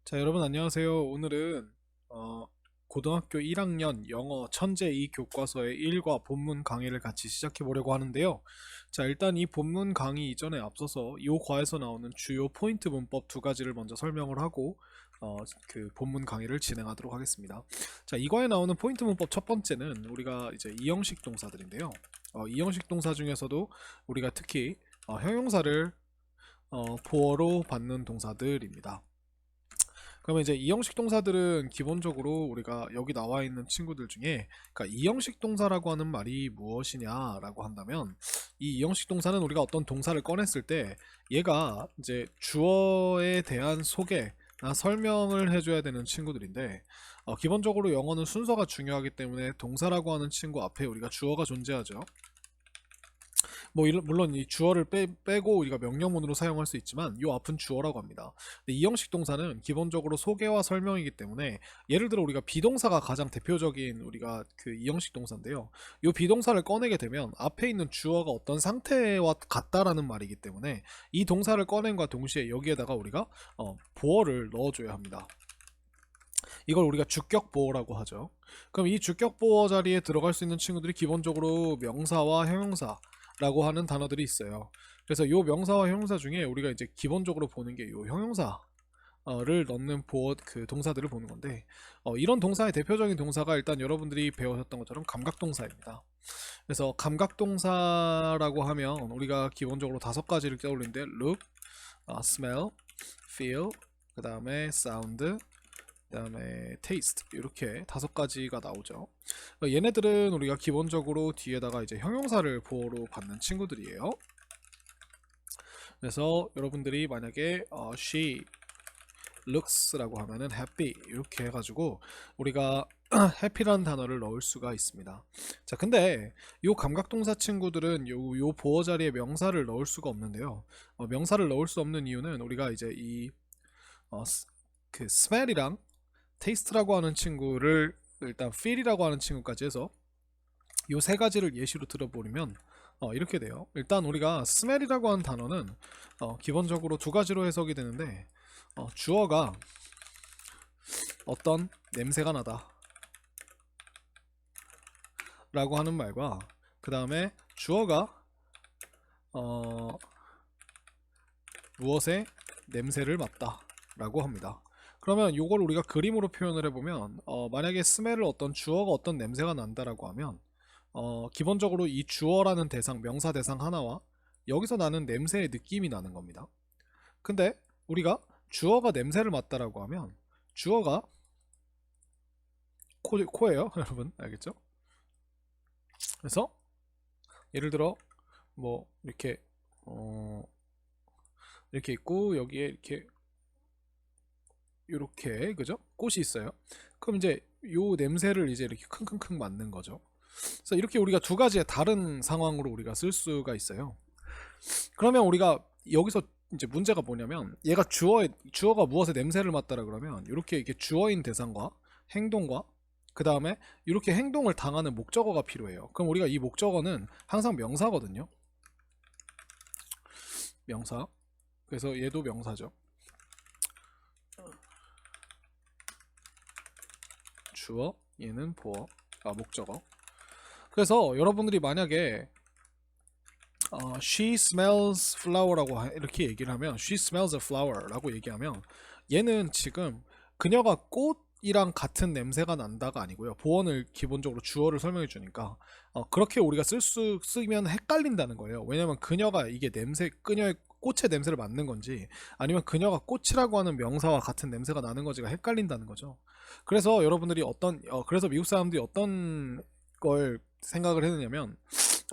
자, 여러분 안녕하세요. 오늘은 어, 고등학교 1학년 영어 천재 2 교과서의 1과 본문 강의를 같이 시작해 보려고 하는데요. 자, 일단 이 본문 강의 이전에 앞서서 이 과에서 나오는 주요 포인트 문법 두 가지를 먼저 설명을 하고 그 본문 강의를 진행하도록 하겠습니다. 자, 이 과에 나오는 포인트 문법 첫 번째는 우리가 이제 이형식 동사들인데요. 이형식 동사 중에서도 우리가 특히 형용사를 보어로 받는 동사들입니다. 그러면 이제 이형식 동사들은 기본적으로 우리가 여기 나와 있는 친구들 중에, 그러니까 이형식 동사라고 하는 말이 무엇이냐라고 한다면, 이 이형식 동사는 우리가 어떤 동사를 꺼냈을 때 얘가 이제 주어에 대한 소개나 설명을 해줘야 되는 친구들인데, 기본적으로 영어는 순서가 중요하기 때문에 동사라고 하는 친구 앞에 우리가 주어가 존재하죠. 물론 이 주어를 빼고 우리가 명령문으로 사용할 수 있지만 이 앞은 주어라고 합니다. 근데 이 형식 동사는 기본적으로 소개와 설명이기 때문에, 예를 들어 우리가 비동사가 가장 대표적인 우리가 그 이 형식 동사인데요. 이 비동사를 꺼내게 되면 앞에 있는 주어가 어떤 상태와 같다라는 말이기 때문에 이 동사를 꺼낸과 동시에 여기에다가 우리가 보어를 넣어줘야 합니다. 이걸 우리가 주격 보어라고 하죠. 그럼 이 주격 보어 자리에 들어갈 수 있는 친구들이 기본적으로 명사와 형용사라고 하는 단어들이 있어요. 그래서 이 명사와 형용사 중에 우리가 이제 기본적으로 보는 게 이 형용사를 넣는 보어 그 동사들을 보는 건데, 이런 동사의 대표적인 동사가 일단 여러분들이 배우셨던 것처럼 감각동사입니다. 그래서 감각동사라고 하면 우리가 기본적으로 다섯 가지를 떠올리는데 look, smell, feel, 그 다음에 sound, 그 다음에 taste, 이렇게 다섯 가지가 나오죠. 얘네들은 우리가 기본적으로 뒤에다가 이제 형용사를 보어로 받는 친구들이에요. 그래서 여러분들이 만약에 she looks라고 하면은 happy 이렇게 해가지고 우리가 happy라는 단어를 넣을 수가 있습니다. 자, 근데 요 감각동사 친구들은 요 보어 자리에 명사를 넣을 수가 없는데요. 명사를 넣을 수 없는 이유는 우리가 이제 그 smell이랑 taste라고 하는 친구를 일단 feel이라고 하는 친구까지 해서 요 세 가지를 예시로 들어보면 이렇게 돼요. 일단 우리가 smell이라고 하는 단어는 기본적으로 두 가지로 해석이 되는데, 주어가 어떤 냄새가 나다 라고 하는 말과, 그 다음에 주어가 무엇의 냄새를 맡다 라고 합니다. 그러면 이걸 우리가 그림으로 표현을 해보면, 만약에 스멜을 어떤 주어가 어떤 냄새가 난다라고 하면 기본적으로 이 주어라는 대상, 명사 대상 하나와 여기서 나는 냄새의 느낌이 나는 겁니다. 근데 우리가 주어가 냄새를 맡다라고 하면 주어가 코예요. 여러분 알겠죠? 그래서 예를 들어 뭐 이렇게 있고 여기에 이렇게 그죠? 꽃이 있어요. 그럼 이제 요 냄새를 이제 이렇게 킁킁킁 맡는 거죠. 그래서 이렇게 우리가 두 가지의 다른 상황으로 우리가 쓸 수가 있어요. 그러면 우리가 여기서 이제 문제가 뭐냐면, 얘가 주어가 무엇의 냄새를 맡다라 그러면 이렇게 주어인 대상과 행동과 그 다음에 이렇게 행동을 당하는 목적어가 필요해요. 그럼 우리가 이 목적어는 항상 명사거든요. 명사. 그래서 얘도 명사죠. 주어, 얘는 보어, 목적어. 그래서 여러분들이 만약에 she smells flower라고 이렇게 얘기를 하면, she smells a flower라고 얘기하면 얘는 지금 그녀가 꽃이랑 같은 냄새가 난다가 아니고요. 보어는 기본적으로 주어를 설명해 주니까 그렇게 우리가 쓰면 헷갈린다는 거예요. 왜냐면 그녀가 이게 그녀의 꽃의 냄새를 맡는 건지 아니면 그녀가 꽃이라고 하는 명사와 같은 냄새가 나는 건지가 헷갈린다는 거죠. 그래서 여러분들이 그래서 미국 사람들이 어떤 걸 생각을 했느냐면,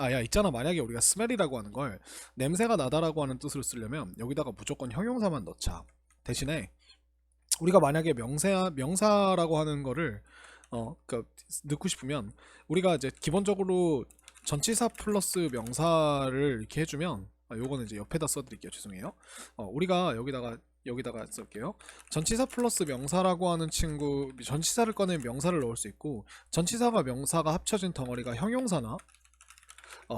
야, 있잖아. 만약에 우리가 스멜이라고 하는 걸 냄새가 나다라고 하는 뜻으로 쓰려면 여기다가 무조건 형용사만 넣자. 대신에 우리가 만약에 명사라고 하는 거를 넣고 싶으면 우리가 이제 기본적으로 전치사 플러스 명사를 이렇게 해주면, 요거는 이제 옆에다 써드릴게요. 죄송해요. 우리가 여기다가 쓸게요. 전치사 플러스 명사라고 하는 친구, 전치사를 꺼내면 명사를 넣을 수 있고, 전치사가 명사가 합쳐진 덩어리가 형용사나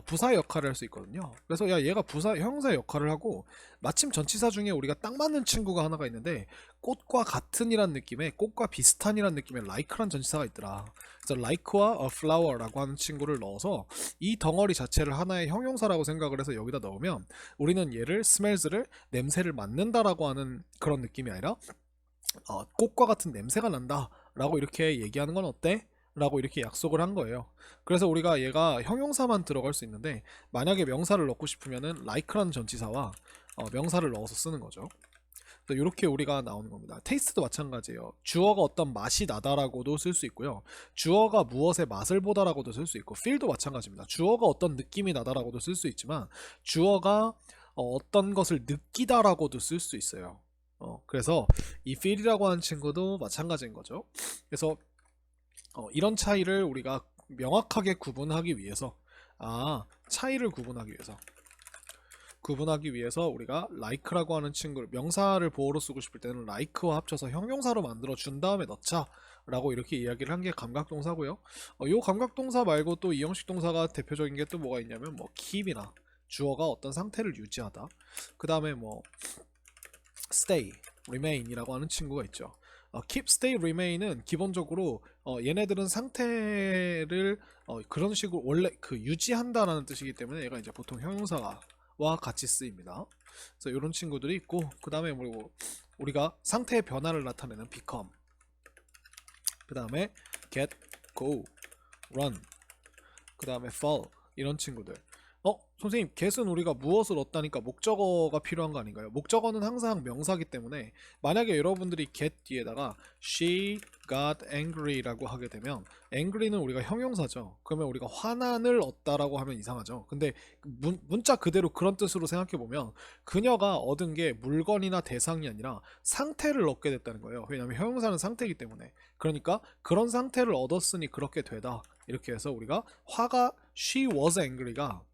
부사의 역할을 할 수 있거든요. 그래서 야 얘가 부사 형용사의 역할을 하고 마침 전치사 중에 우리가 딱 맞는 친구가 하나가 있는데 꽃과 같은이란 느낌의 꽃과 비슷한이란 느낌의 like란 전치사가 있더라. 그래서 like와 a flower라고 하는 친구를 넣어서 이 덩어리 자체를 하나의 형용사라고 생각을 해서 여기다 넣으면 우리는 얘를 smells를 냄새를 맡는다라고 하는 그런 느낌이 아니라 꽃과 같은 냄새가 난다 라고 이렇게 얘기하는 건 어때? 라고 이렇게 약속을 한 거예요. 그래서 우리가 얘가 형용사만 들어갈 수 있는데 만약에 명사를 넣고 싶으면은 like라는 전치사와 명사를 넣어서 쓰는 거죠. 이렇게 우리가 나오는 겁니다. 테이스트도 마찬가지예요. 주어가 어떤 맛이 나다라고도 쓸 수 있고요. 주어가 무엇의 맛을 보다라고도 쓸 수 있고 feel도 마찬가지입니다. 주어가 어떤 느낌이 나다라고도 쓸 수 있지만 주어가 어떤 것을 느끼다라고도 쓸 수 있어요. 그래서 이 feel이라고 하는 친구도 마찬가지인 거죠. 그래서 이런 차이를 우리가 명확하게 구분하기 위해서 차이를 구분하기 위해서 우리가 like라고 하는 친구를 명사를 보어로 쓰고 싶을 때는 like와 합쳐서 형용사로 만들어 준 다음에 넣자 라고 이렇게 이야기를 한 게 감각동사고요. 요 감각동사 말고 또 이형식 동사가 대표적인 게 또 뭐가 있냐면 뭐 keep이나 주어가 어떤 상태를 유지하다, 그 다음에 뭐 stay, remain이라고 하는 친구가 있죠. keep, stay, remain은 기본적으로 얘네들은 상태를 그런 식으로 원래 그 유지한다라는 뜻이기 때문에 얘가 이제 보통 형용사와 같이 쓰입니다. 그래서 이런 친구들이 있고, 그 다음에 뭐 우리가 상태의 변화를 나타내는 become, 그 다음에 get, go, run, 그 다음에 fall, 이런 친구들. 선생님, get은 우리가 무엇을 얻다니까 목적어가 필요한 거 아닌가요? 목적어는 항상 명사기 때문에 만약에 여러분들이 get 뒤에다가 she got angry라고 하게 되면 angry는 우리가 형용사죠. 그러면 우리가 화난을 얻다라고 하면 이상하죠. 근데 문자 그대로 그런 뜻으로 생각해보면 그녀가 얻은 게 물건이나 대상이 아니라 상태를 얻게 됐다는 거예요. 왜냐하면 형용사는 상태이기 때문에. 그러니까 그런 상태를 얻었으니 그렇게 되다, 이렇게 해서 우리가 화가 she was angry가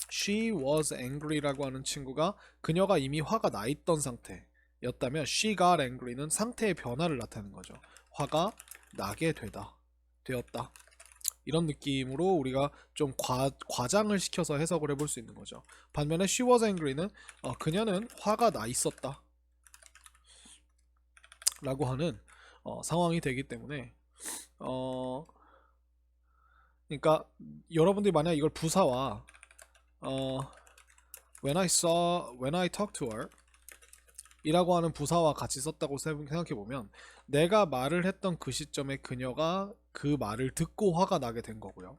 she was angry라고 하는 친구가 그녀가 이미 화가 나 있던 상태였다면 she got angry는 상태의 변화를 나타내는 거죠. 화가 나게 되었다. 이런 느낌으로 우리가 좀 과장을 시켜서 해석을 해볼 수 있는 거죠. 반면에 she was angry는 그녀는 화가 나 있었다 라고 하는 상황이 되기 때문에 그러니까 여러분들이 만약 이걸 부사와 when I talked to her 이라고 하는 부사와 같이 썼다고 생각해보면 내가 말을 했던 그 시점에 그녀가 그 말을 듣고 화가 나게 된 거고요.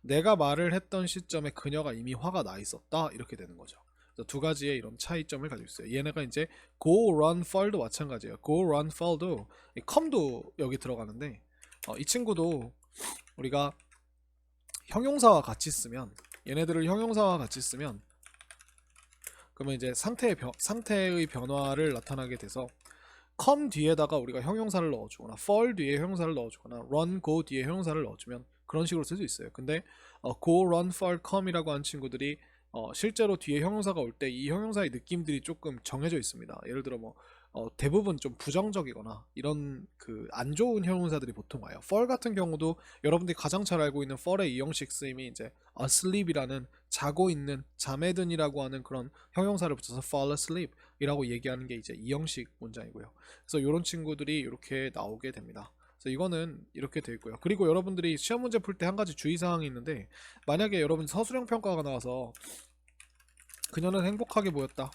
내가 말을 했던 시점에 그녀가 이미 화가 나 있었다, 이렇게 되는 거죠. 두 가지의 이런 차이점을 가지고 있어요. 얘네가 이제 go, run, fall도 마찬가지예요. go, run, fall도 come도 여기 들어가는데 이 친구도 우리가 형용사와 같이 쓰면, 얘네들을 형용사와 같이 쓰면 그러면 이제 상태의 변화를 나타나게 돼서 come 뒤에다가 우리가 형용사를 넣어주거나 fall 뒤에 형용사를 넣어주거나 run, go 뒤에 형용사를 넣어주면 그런 식으로 쓸 수 있어요. 근데 go, run, fall, come이라고 하는 친구들이 실제로 뒤에 형용사가 올 때 이 형용사의 느낌들이 조금 정해져 있습니다. 예를 들어 뭐 대부분 좀 부정적이거나 이런 그 안 좋은 형용사들이 보통 와요. fall 같은 경우도 여러분들이 가장 잘 알고 있는 fall의 이형식 쓰임이 이제 asleep이라는 자고 있는, 잠에 든이라고 하는 그런 형용사를 붙여서 fall asleep 이라고 얘기하는 게 이제 이형식 문장이고요. 그래서 이런 친구들이 이렇게 나오게 됩니다. 그래서 이거는 이렇게 되어 있고요. 그리고 여러분들이 시험 문제 풀 때 한 가지 주의사항이 있는데, 만약에 여러분 서술형 평가가 나와서 그녀는 행복하게 보였다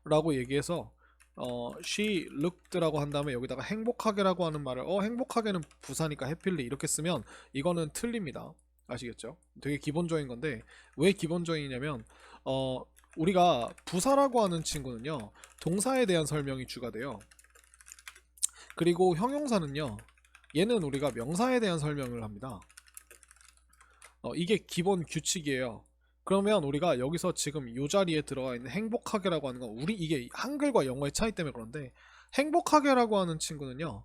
라고 얘기해서 she looked라고 한 다음에 여기다가 행복하게라고 하는 말을 행복하게는 부사니까 happily 이렇게 쓰면 이거는 틀립니다. 아시겠죠? 되게 기본적인 건데, 왜 기본적이냐면 우리가 부사라고 하는 친구는요 동사에 대한 설명이 주가 돼요. 그리고 형용사는요 얘는 우리가 명사에 대한 설명을 합니다. 이게 기본 규칙이에요. 그러면 우리가 여기서 지금 이 자리에 들어가 있는 행복하게라고 하는 건 이게 한글과 영어의 차이 때문에 그런데, 행복하게라고 하는 친구는요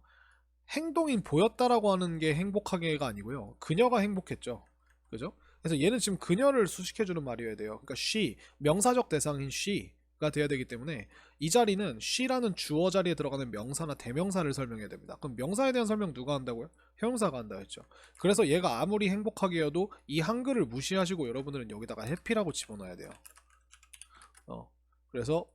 행동인 보였다라고 하는 게 행복하게가 아니고요 그녀가 행복했죠. 그죠? 그래서 얘는 지금 그녀를 수식해주는 말이어야 돼요. 그러니까 she, 명사적 대상인 she 가 돼야 되기 때문에 이 자리는 she라는 주어 자리에 들어가는 명사나 대명사를 설명해야 됩니다. 그럼 명사에 대한 설명 누가 한다고요? 형용사가 한다 했죠. 그래서 얘가 아무리 행복하게여도 이 한글을 무시하시고 여러분들은 여기다가 해피라고 집어넣어야 돼요. 그래서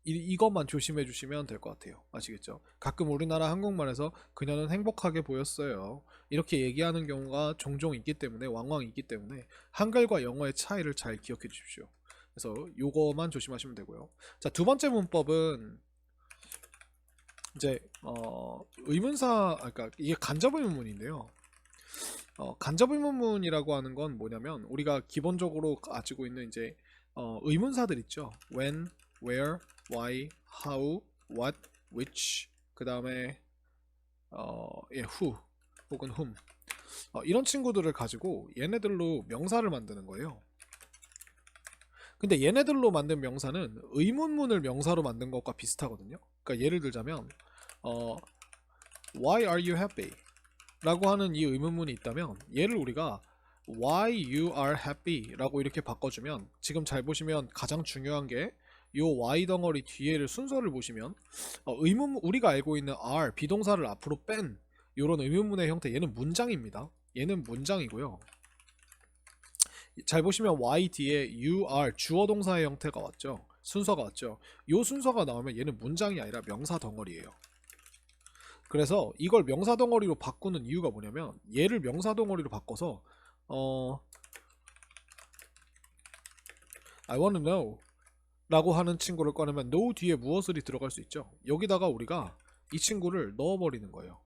이것만 조심해 주시면 될 것 같아요. 아시겠죠? 가끔 우리나라 한국말에서 그녀는 행복하게 보였어요, 이렇게 얘기하는 경우가 종종 있기 때문에, 왕왕 있기 때문에 한글과 영어의 차이를 잘 기억해 주십시오. 그래서 요거만 조심하시면 되고요. 자, 두 번째 문법은 이제 의문사, 그러니까 이게 간접 의문문인데요. 간접 의문문이라고 하는 건 뭐냐면 우리가 기본적으로 가지고 있는 이제 의문사들 있죠. when, where, why, how, what, which, 그 다음에 who 혹은 whom, 이런 친구들을 가지고 얘네들로 명사를 만드는 거예요. 근데 얘네들로 만든 명사는 의문문을 명사로 만든 것과 비슷하거든요. 그러니까 예를 들자면 Why are you happy? 라고 하는 이 의문문이 있다면 얘를 우리가 Why you are happy? 라고 이렇게 바꿔주면, 지금 잘 보시면 가장 중요한 게 요 Y 덩어리 뒤에를 순서를 보시면 의문문, 우리가 알고 있는 are 비동사를 앞으로 뺀 요런 의문문의 형태, 얘는 문장입니다. 얘는 문장이고요. 잘 보시면 y 뒤에 you are 주어 동사의 형태가 왔죠. 순서가 왔죠. 요 순서가 나오면 얘는 문장이 아니라 명사 덩어리예요. 그래서 이걸 명사 덩어리로 바꾸는 이유가 뭐냐면 얘를 명사 덩어리로 바꿔서 I wanna know 라고 하는 친구를 꺼내면 know 뒤에 무엇을이 들어갈 수 있죠. 여기다가 우리가 이 친구를 넣어버리는 거예요.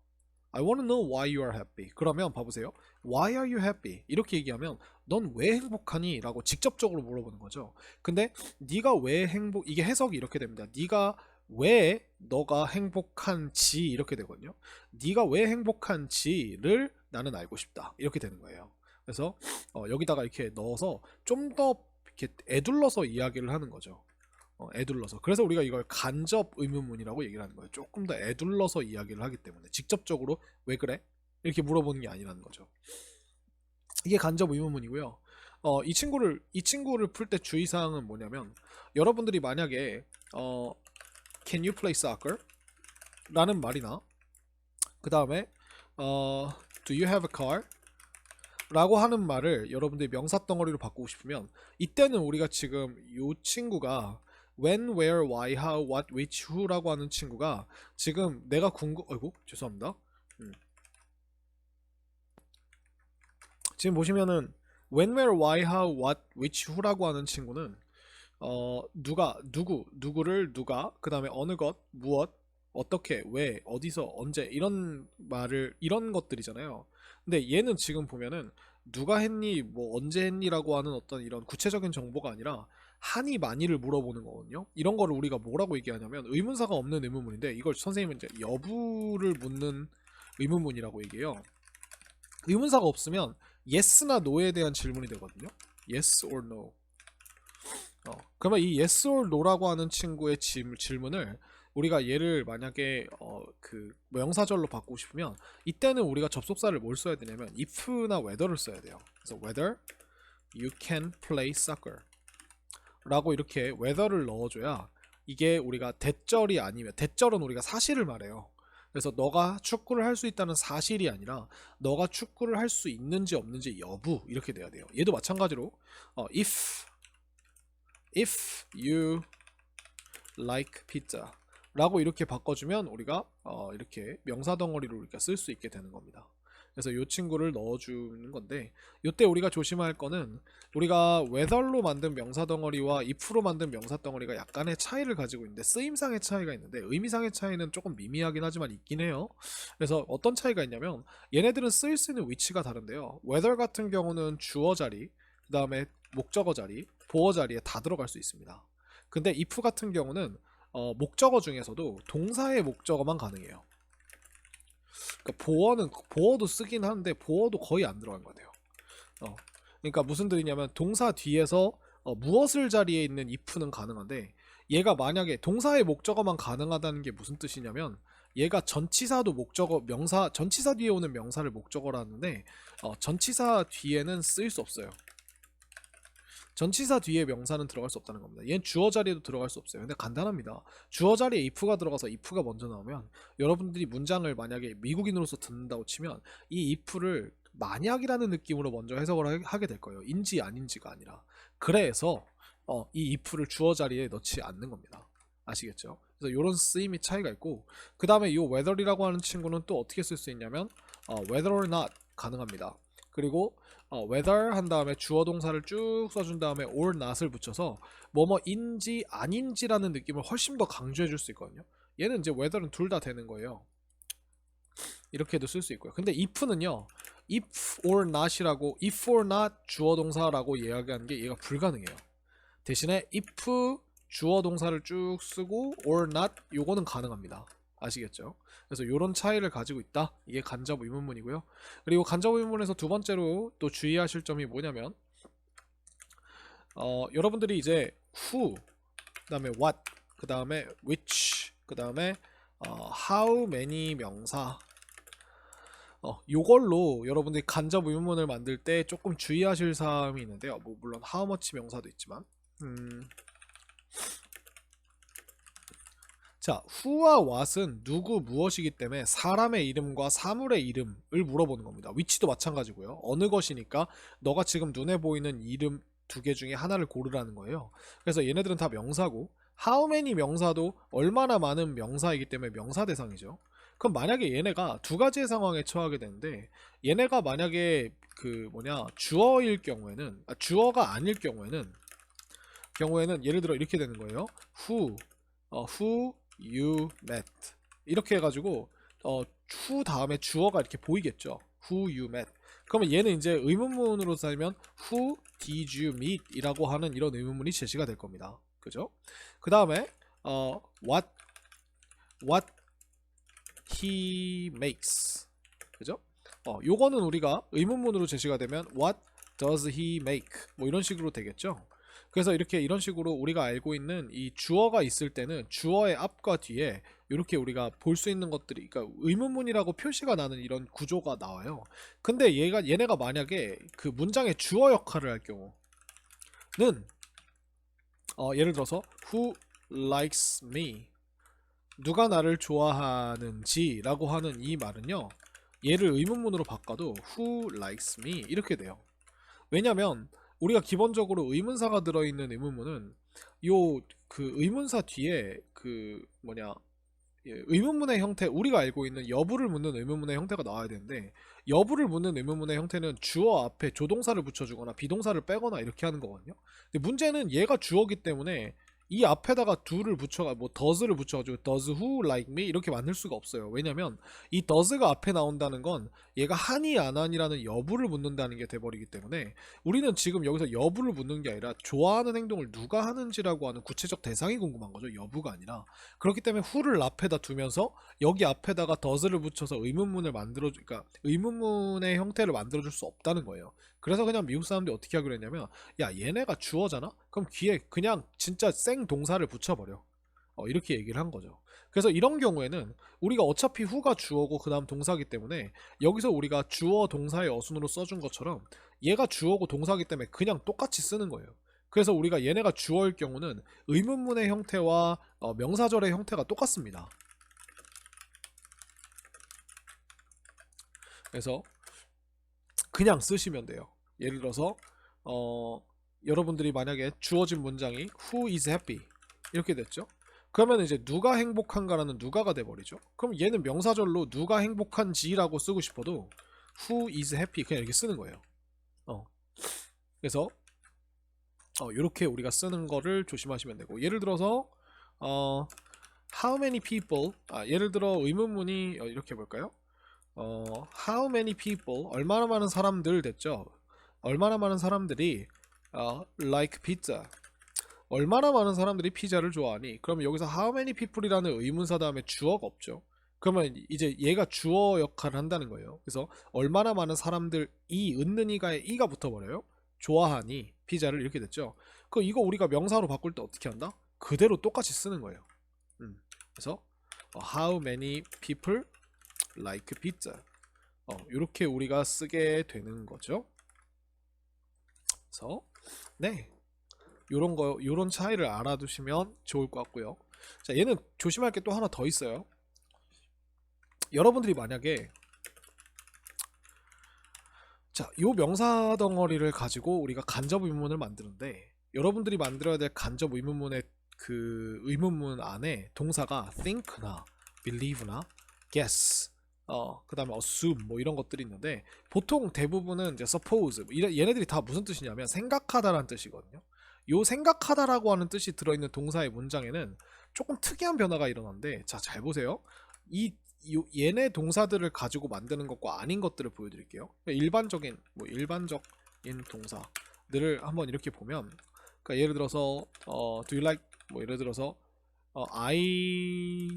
I wanna know why you are happy. 그러면 봐보세요. Why are you happy? 이렇게 얘기하면 넌 왜 행복하니? 라고 직접적으로 물어보는 거죠. 근데 네가 왜 이게 해석이 이렇게 됩니다. 네가 왜 너가 행복한지 이렇게 되거든요. 네가 왜 행복한지를 나는 알고 싶다, 이렇게 되는 거예요. 그래서 여기다가 이렇게 넣어서 좀 더 이렇게 애둘러서 이야기를 하는 거죠. 애둘러서. 그래서 우리가 이걸 간접 의문문이라고 얘기를 하는 거예요. 조금 더 애둘러서 이야기를 하기 때문에 직접적으로 왜 그래? 이렇게 물어보는 게 아니라는 거죠. 이게 간접 의문문이고요. 이 친구를 풀 때 주의사항은 뭐냐면, 여러분들이 만약에 Can you play soccer? 라는 말이나 그 다음에 Do you have a car? 라고 하는 말을 여러분들이 명사 덩어리로 바꾸고 싶으면, 이때는 우리가 지금 이 친구가 when, where, why, how, what, which, who라고 하는 친구가 지금 내가 아이고 죄송합니다. 지금 보시면은 when, where, why, how, what, which, who라고 하는 친구는 누구를 누가, 그 다음에 어느 것, 무엇, 어떻게, 왜, 어디서, 언제, 이런 말을, 이런 것들이잖아요. 근데 얘는 지금 보면은 누가 했니, 뭐 언제 했니라고 하는 어떤 이런 구체적인 정보가 아니라 하니 많이를 물어보는 거거든요. 이런 거를 우리가 뭐라고 얘기하냐면 의문사가 없는 의문문인데, 이걸 선생님은 이제 여부를 묻는 의문문이라고 얘기해요. 의문사가 없으면 yes나 no에 대한 질문이 되거든요. yes or no. 그러면 이 yes or no라고 하는 친구의 질문을 우리가 얘를 만약에 그 명사절로 바꾸고 싶으면, 이때는 우리가 접속사를 뭘 써야 되냐면 if나 whether를 써야 돼요. 그래서 whether you can play soccer 라고 이렇게 whether를 넣어줘야, 이게 우리가 대절이 아니면, 대절은 우리가 사실을 말해요. 그래서 너가 축구를 할 수 있다는 사실이 아니라 너가 축구를 할 수 있는지 없는지 여부, 이렇게 돼야 돼요. 얘도 마찬가지로 if you like pizza 라고 이렇게 바꿔주면 우리가 이렇게 명사 덩어리로 우리가 쓸 수 있게 되는 겁니다. 그래서 이 친구를 넣어주는 건데, 이때 우리가 조심할 거는 우리가 whether로 만든 명사 덩어리와 if로 만든 명사 덩어리가 약간의 차이를 가지고 있는데, 쓰임상의 차이가 있는데 의미상의 차이는 조금 미미하긴 하지만 있긴 해요. 그래서 어떤 차이가 있냐면 얘네들은 쓰일 수 있는 위치가 다른데요. whether 같은 경우는 주어 자리, 그 다음에 목적어 자리, 보어 자리에 다 들어갈 수 있습니다. 근데 if 같은 경우는 목적어 중에서도 동사의 목적어만 가능해요. 그러니까 보어도 쓰긴 하는데 보어도 거의 안 들어간 것 같아요. 그러니까 무슨 뜻이냐면 동사 뒤에서 무엇을 자리에 있는 if는 가능한데, 얘가 만약에 동사의 목적어만 가능하다는 게 무슨 뜻이냐면, 얘가 전치사도 목적어, 전치사 뒤에 오는 명사를 목적어로 하는데 전치사 뒤에는 쓰일 수 없어요. 전치사 뒤에 명사는 들어갈 수 없다는 겁니다. 얘는 주어 자리에도 들어갈 수 없어요. 근데 간단합니다. 주어 자리에 if가 들어가서 if가 먼저 나오면 여러분들이 문장을 만약에 미국인으로서 듣는다고 치면 이 if를 만약이라는 느낌으로 먼저 해석을 하게 될 거예요. 인지 아닌지가 아니라. 그래서 이 if를 주어 자리에 넣지 않는 겁니다. 아시겠죠? 그래서 이런 쓰임이 차이가 있고, 그 다음에 이 whether이라고 하는 친구는 또 어떻게 쓸 수 있냐면 whether or not 가능합니다. 그리고 whether 한 다음에 주어 동사를 쭉 써준 다음에 or not을 붙여서 뭐뭐인지 아닌지라는 느낌을 훨씬 더 강조해 줄 수 있거든요. 얘는 이제 whether는 둘 다 되는 거예요. 이렇게도 쓸 수 있고요. 근데 if는요, if or not이라고, if or not 주어 동사라고 이야기하는 게 얘가 불가능해요. 대신에 if 주어 동사를 쭉 쓰고 or not 요거는 가능합니다. 아시겠죠? 그래서 이런 차이를 가지고 있다. 이게 간접 의문문이고요. 그리고 간접 의문문에서 두 번째로 또 주의하실 점이 뭐냐면 여러분들이 이제 who, 그 다음에 what, 그 다음에 which, 그 다음에 how many 명사, 요걸로 여러분들이 간접 의문문을 만들 때 조금 주의하실 사항이 있는데요. 뭐 물론 how much 명사도 있지만 자, who와 what은 누구 무엇이기 때문에 사람의 이름과 사물의 이름을 물어보는 겁니다. 위치도 마찬가지고요. 어느 것이니까 너가 지금 눈에 보이는 이름 두 개 중에 하나를 고르라는 거예요. 그래서 얘네들은 다 명사고, how many 명사도 얼마나 많은 명사이기 때문에 명사 대상이죠. 그럼 만약에 얘네가 두 가지의 상황에 처하게 되는데, 얘네가 만약에 주어일 경우에는, 주어가 아닐 경우에는 예를 들어 이렇게 되는 거예요. who you met 이렇게 해가지고 who 다음에 주어가 이렇게 보이겠죠. who you met. 그러면 얘는 이제 의문문으로 살면 who did you meet 이라고 하는 이런 의문문이 제시가 될 겁니다. 그죠? 그 다음에 what he makes. 그죠? 요거는 우리가 의문문으로 제시가 되면 what does he make 뭐 이런 식으로 되겠죠. 그래서 이런 식으로 우리가 알고 있는 이 주어가 있을 때는 주어의 앞과 뒤에 이렇게 우리가 볼 수 있는 것들이, 그러니까 의문문이라고 표시가 나는 이런 구조가 나와요. 근데 얘네가 만약에 그 문장의 주어 역할을 할 경우는 예를 들어서 who likes me, 누가 나를 좋아하는지 라고 하는 이 말은요, 얘를 의문문으로 바꿔도 who likes me 이렇게 돼요. 왜냐면 우리가 기본적으로 의문사가 들어있는 의문문은 그 의문사 뒤에 의문문의 형태, 우리가 알고 있는 여부를 묻는 의문문의 형태가 나와야 되는데, 여부를 묻는 의문문의 형태는 주어 앞에 조동사를 붙여주거나 비동사를 빼거나 이렇게 하는 거거든요. 근데 문제는 얘가 주어기 때문에 이 앞에다가 do를 붙여가 does를 붙여가지고 does who like me 이렇게 만들 수가 없어요. 왜냐면 이 does가 앞에 나온다는 건 얘가 하니 안 하니라는 여부를 묻는다는 게 돼버리기 때문에 우리는 지금 여기서 여부를 묻는 게 아니라 좋아하는 행동을 누가 하는지라고 하는 구체적 대상이 궁금한 거죠. 여부가 아니라. 그렇기 때문에 who를 앞에다 두면서 여기 앞에다가 does를 붙여서 그러니까 의문문의 형태를 만들어줄 수 없다는 거예요. 그래서 그냥 미국 사람들이 어떻게 하기로 했냐면, 야 얘네가 주어잖아? 그럼 뒤에 그냥 진짜 생 동사를 붙여버려. 이렇게 얘기를 한 거죠. 그래서 이런 경우에는 우리가 어차피 who가 주어고 그 다음 동사기 때문에 여기서 우리가 주어 동사의 어순으로 써준 것처럼 얘가 주어고 동사기 때문에 그냥 똑같이 쓰는 거예요. 그래서 우리가 얘네가 주어일 경우는 의문문의 형태와 명사절의 형태가 똑같습니다. 그래서 그냥 쓰시면 돼요. 예를 들어서 여러분들이 만약에 주어진 문장이 who is happy 이렇게 됐죠. 그러면 이제 누가 행복한가라는 누가가 돼버리죠. 그럼 얘는 명사절로 누가 행복한지라고 쓰고 싶어도 who is happy 그냥 이렇게 쓰는 거예요. 그래서 이렇게 우리가 쓰는 거를 조심하시면 되고, 예를 들어서 how many people, 예를 들어 의문문이 이렇게 볼까요? how many people 얼마나 많은 사람들 됐죠. 얼마나 많은 사람들이 like pizza, 얼마나 많은 사람들이 피자를 좋아하니. 그러면 여기서 how many people이라는 의문사 다음에 주어가 없죠. 그러면 이제 얘가 주어 역할을 한다는 거예요. 그래서 얼마나 많은 사람들이 은는 이가에 이가 붙어버려요. 좋아하니 피자를 이렇게 됐죠. 그럼 이거 우리가 명사로 바꿀 때 어떻게 한다? 그대로 똑같이 쓰는 거예요. 그래서 how many people like pizza 이렇게 우리가 쓰게 되는 거죠. 그래서 네, 요런 차이를 알아두시면 좋을 것 같고요. 자, 얘는 조심할 게 또 하나 더 있어요. 여러분들이 만약에 자, 요 명사 덩어리를 가지고 우리가 간접 의문문을 만드는데 여러분들이 만들어야 될 간접 의문문의 그 의문문 안에 동사가 think나 believe나 guess 그 다음에 assume 뭐 이런 것들이 있는데 보통 대부분은 이제 suppose 얘네들이 다 무슨 뜻이냐면 생각하다라는 뜻이거든요. 요 생각하다라고 하는 뜻이 들어있는 동사의 문장에는 조금 특이한 변화가 일어나는데 자, 잘 보세요. 얘네 동사들을 가지고 만드는 것과 아닌 것들을 보여드릴게요. 일반적인 동사들을 한번 이렇게 보면, 그러니까 예를 들어서 do you like 뭐 예를 들어서 I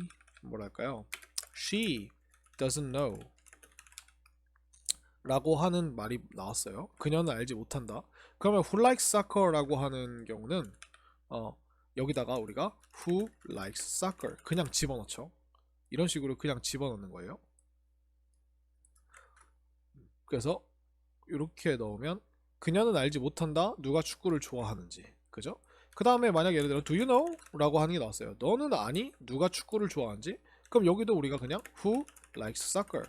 뭐랄까요? She doesn't know 라고 하는 말이 나왔어요. 그녀는 알지 못한다. 그러면 who likes soccer 라고 하는 경우는 여기다가 우리가 who likes soccer 그냥 집어넣죠. 이런 식으로 그냥 집어넣는 거예요. 그래서 이렇게 넣으면 그녀는 알지 못한다 누가 축구를 좋아하는지. 그죠? 그 다음에 만약 예를 들어 do you know? 라고 하는 게 나왔어요. 너는 아니? 누가 축구를 좋아하는지? 그럼 여기도 우리가 그냥 who likes soccer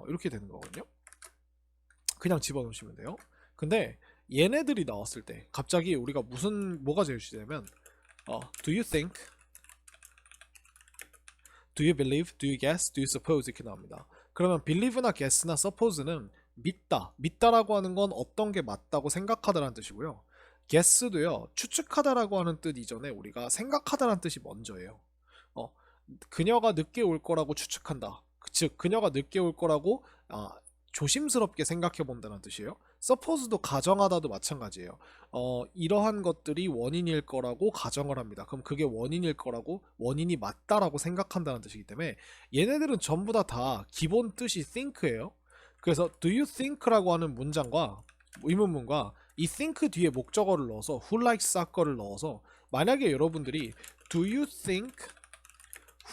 이렇게 되는 거거든요. 그냥 집어넣으시면 돼요. 근데 얘네들이 나왔을 때 갑자기 우리가 뭐가 제일 주되냐면 do you think, do you believe, do you guess, do you suppose 이렇게 나옵니다. 그러면 believe나 guess나 suppose는 믿다라고 하는 건 어떤 게 맞다고 생각하다라는 뜻이고요. guess도요 추측하다라고 하는 뜻 이전에 우리가 생각하다라는 뜻이 먼저예요. 그녀가 늦게 올 거라고 추측한다. 즉 그녀가 늦게 올 거라고 조심스럽게 생각해 본다는 뜻이에요. suppose도 가정하다도 마찬가지예요. 이러한 것들이 원인일 거라고 가정을 합니다. 그럼 그게 원인일 거라고 원인이 맞다라고 생각한다는 뜻이기 때문에 얘네들은 전부 다 기본 뜻이 think예요. 그래서 do you think라고 하는 문장과 의문문과 이 think 뒤에 목적어를 넣어서 who likes soccer를 넣어서 만약에 여러분들이 do you think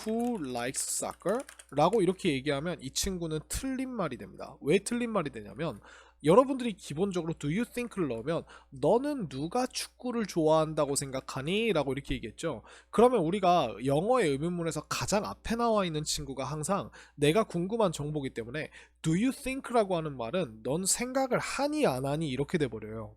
who likes soccer? 라고 이렇게 얘기하면 이 친구는 틀린 말이 됩니다. 왜 틀린 말이 되냐면 여러분들이 기본적으로 do you think를 넣으면 너는 누가 축구를 좋아한다고 생각하니? 라고 이렇게 얘기했죠. 그러면 우리가 영어의 의문문에서 가장 앞에 나와 있는 친구가 항상 내가 궁금한 정보이기 때문에 do you think라고 하는 말은 넌 생각을 하니 안 하니 이렇게 돼버려요.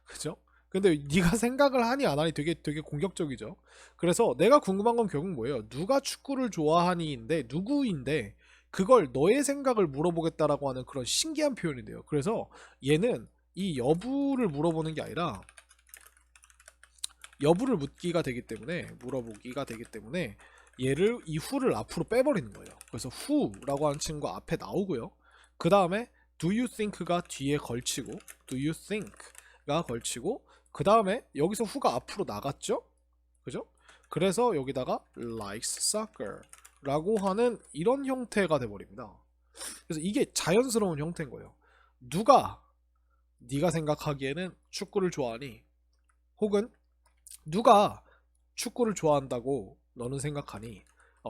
그죠? 근데 네가 생각을 하니 안 하니 되게 공격적이죠. 그래서 내가 궁금한 건 결국 뭐예요? 누가 축구를 좋아하니인데 누구인데 그걸 너의 생각을 물어보겠다라고 하는 그런 신기한 표현인데요. 그래서 얘는 이 여부를 물어보는 게 아니라 여부를 묻기가 되기 때문에 물어보기가 되기 때문에 얘를 이 who를 앞으로 빼버리는 거예요. 그래서 who라고 하는 친구가 앞에 나오고요. 그 다음에 do you think가 뒤에 걸치고 do you think가 걸치고 그 다음에 여기서 who가 앞으로 나갔죠? 그죠? 그래서 여기다가 likes soccer 라고 하는 이런 형태가 돼버립니다. 그래서 이게 자연스러운 형태인 거예요. 네가 생각하기에는 축구를 좋아하니? 혹은 누가 축구를 좋아한다고 너는 생각하니?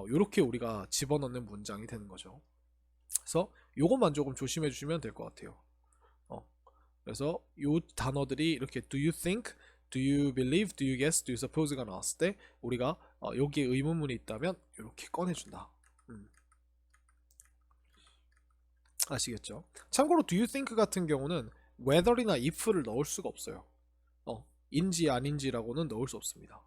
이렇게 우리가 집어넣는 문장이 되는 거죠. 그래서 요것만 조금 조심해 주시면 될 것 같아요. 그래서 요 단어들이 이렇게 do you think, do you believe, do you guess, do you suppose가 나왔을 때 우리가 여기에 의문문이 있다면 이렇게 꺼내준다. 아시겠죠? 참고로 do you think 같은 경우는 whether이나 if를 넣을 수가 없어요. 인지 아닌지라고는 넣을 수 없습니다.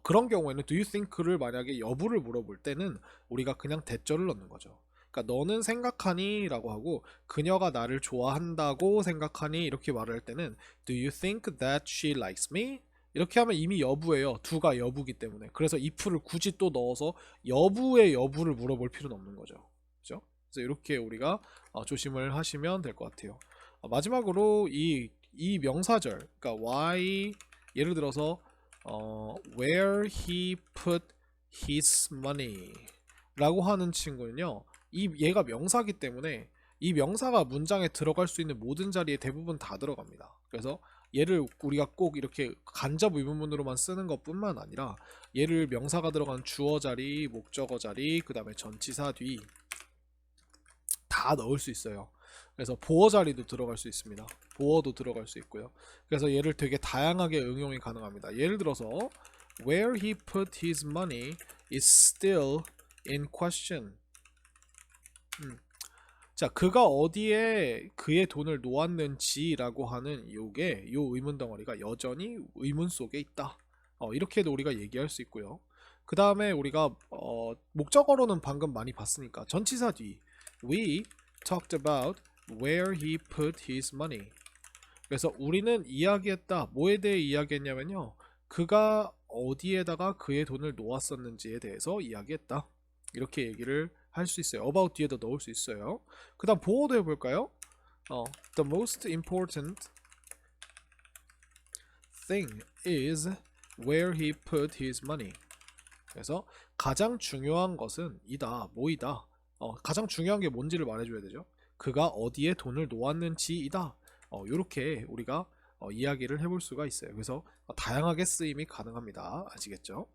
그런 경우에는 do you think를 만약에 여부를 물어볼 때는 우리가 그냥 대절을 넣는 거죠. 그러니까 너는 생각하니? 라고 하고 그녀가 나를 좋아한다고 생각하니? 이렇게 말을 할 때는 do you think that she likes me? 이렇게 하면 이미 여부예요. do가 여부기 때문에. 그래서 if를 굳이 또 넣어서 여부의 여부를 물어볼 필요는 없는 거죠. 그죠? 그래서 이렇게 우리가 조심을 하시면 될 것 같아요. 마지막으로 이 명사절, 그러니까 why, 예를 들어서 where he put his money 라고 하는 친구는요, 얘가 명사기 때문에 이 명사가 문장에 들어갈 수 있는 모든 자리에 대부분 다 들어갑니다. 그래서 얘를 우리가 꼭 이렇게 간접 의문문으로만 쓰는 것 뿐만 아니라 얘를 명사가 들어간 주어 자리, 목적어 자리, 그 다음에 전치사 뒤 다 넣을 수 있어요. 그래서 보어 자리도 들어갈 수 있습니다. 보어도 들어갈 수 있고요. 그래서 얘를 되게 다양하게 응용이 가능합니다. 예를 들어서 where he put his money is still in question. 자, 그가 어디에 그의 돈을 놓았는지라고 하는 요 의문 덩어리가 여전히 의문 속에 있다. 이렇게도 우리가 얘기할 수 있고요. 그 다음에 우리가 목적어로는 방금 많이 봤으니까 전치사 뒤 we talked about where he put his money. 그래서 우리는 이야기했다. 뭐에 대해 이야기했냐면요. 그가 어디에다가 그의 돈을 놓았었는지에 대해서 이야기했다. 이렇게 얘기를 할 수 있어요. about 뒤에도 넣을 수 있어요. 그 다음 보어도 해볼까요? The most important thing is where he put his money. 그래서 가장 중요한 것은 이다, 뭐이다. 가장 중요한 게 뭔지를 말해줘야 되죠. 그가 어디에 돈을 놓았는지이다. 이렇게 우리가 이야기를 해볼 수가 있어요. 그래서 다양하게 쓰임이 가능합니다. 아시겠죠?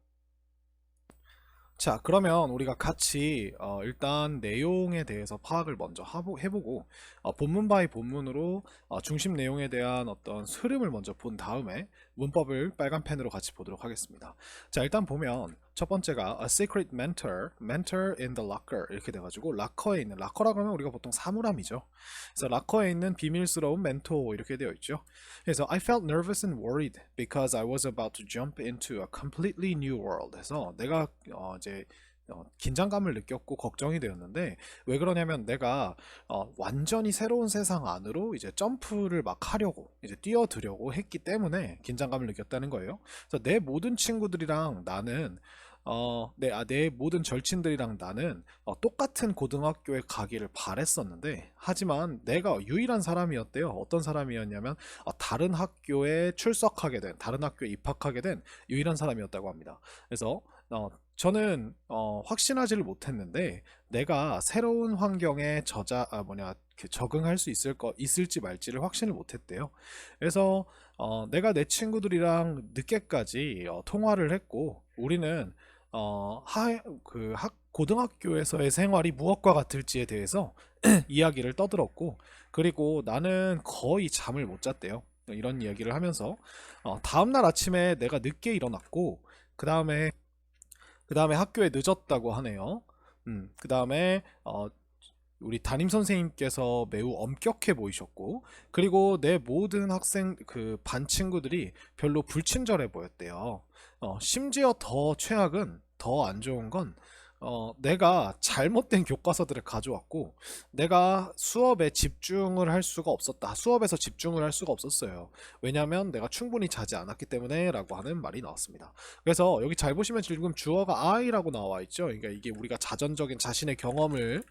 자, 그러면 우리가 같이 일단 내용에 대해서 파악을 먼저 해보고 본문 바이 본문으로 중심 내용에 대한 어떤 흐름을 먼저 본 다음에 문법을 빨간 펜으로 같이 보도록 하겠습니다. 자, 일단 보면 첫 번째가 a secret mentor in the locker 이렇게 돼가지고 락커에 있는, 락커라고 하면 우리가 보통 사물함이죠. 그래서 락커에 있는 비밀스러운 멘토 이렇게 되어 있죠. 그래서 I felt nervous and worried because I was about to jump into a completely new world. 해서 내가 이제 긴장감을 느꼈고 걱정이 되었는데 왜 그러냐면 내가 완전히 새로운 세상 안으로 이제 점프를 막 하려고 이제 뛰어들려고 했기 때문에 긴장감을 느꼈다는 거예요. 그래서 내 모든 친구들이랑 나는 내 모든 절친들이랑 나는 똑같은 고등학교에 가기를 바랬었는데 하지만 내가 유일한 사람이었대요. 어떤 사람이었냐면 다른 학교에 출석하게 된, 다른 학교에 입학하게 된 유일한 사람이었다고 합니다. 그래서 저는 확신하지를 못했는데 내가 새로운 환경에 적응할 수 있을지 말지를 확신을 못했대요. 그래서 내가 내 친구들이랑 늦게까지 통화를 했고 우리는 고등학교에서의 생활이 무엇과 같을지에 대해서 이야기를 떠들었고 그리고 나는 거의 잠을 못 잤대요. 이런 이야기를 하면서 다음날 아침에 내가 늦게 일어났고 그 다음에 학교에 늦었다고 하네요. 그 다음에 우리 담임 선생님께서 매우 엄격해 보이셨고 그리고 내 모든 반 친구들이 별로 불친절해 보였대요. 심지어 더 최악은, 더 안 좋은 건 내가 잘못된 교과서들을 가져왔고 내가 수업에서 집중을 할 수가 없었어요. 왜냐면 내가 충분히 자지 않았기 때문에 라고 하는 말이 나왔습니다. 그래서 여기 잘 보시면 지금 주어가 I라고 나와 있죠. 그러니까 이게 우리가 자전적인 자신의 경험을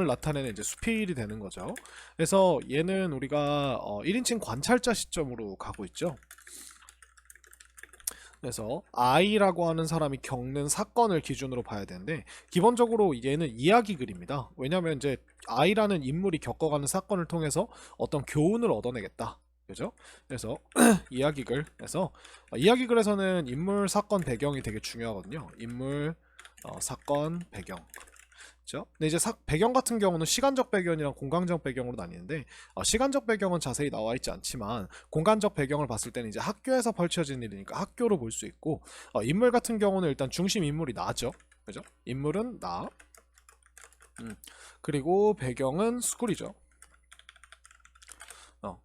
나타내는 이제 수필이 되는 거죠. 그래서 얘는 우리가 1인칭 관찰자 시점으로 가고 있죠. 그래서 I라고 하는 사람이 겪는 사건을 기준으로 봐야 되는데 기본적으로 얘는 이야기 글입니다. 왜냐하면 이제 I라는 인물이 겪어가는 사건을 통해서 어떤 교훈을 얻어내겠다. 그죠? 그래서 이야기글. 그래서 이야기글에서는 인물, 사건, 배경이 되게 중요하거든요. 인물, 사건, 배경. 그렇죠? 근데 이제 배경 같은 경우는 시간적 배경이랑 공간적 배경으로 나뉘는데 시간적 배경은 자세히 나와 있지 않지만 공간적 배경을 봤을 때는 이제 학교에서 펼쳐진 일이니까 학교로 볼 수 있고 인물 같은 경우는 일단 중심 인물이 나죠. 그죠? 인물은 나. 그리고 배경은 스쿨이죠.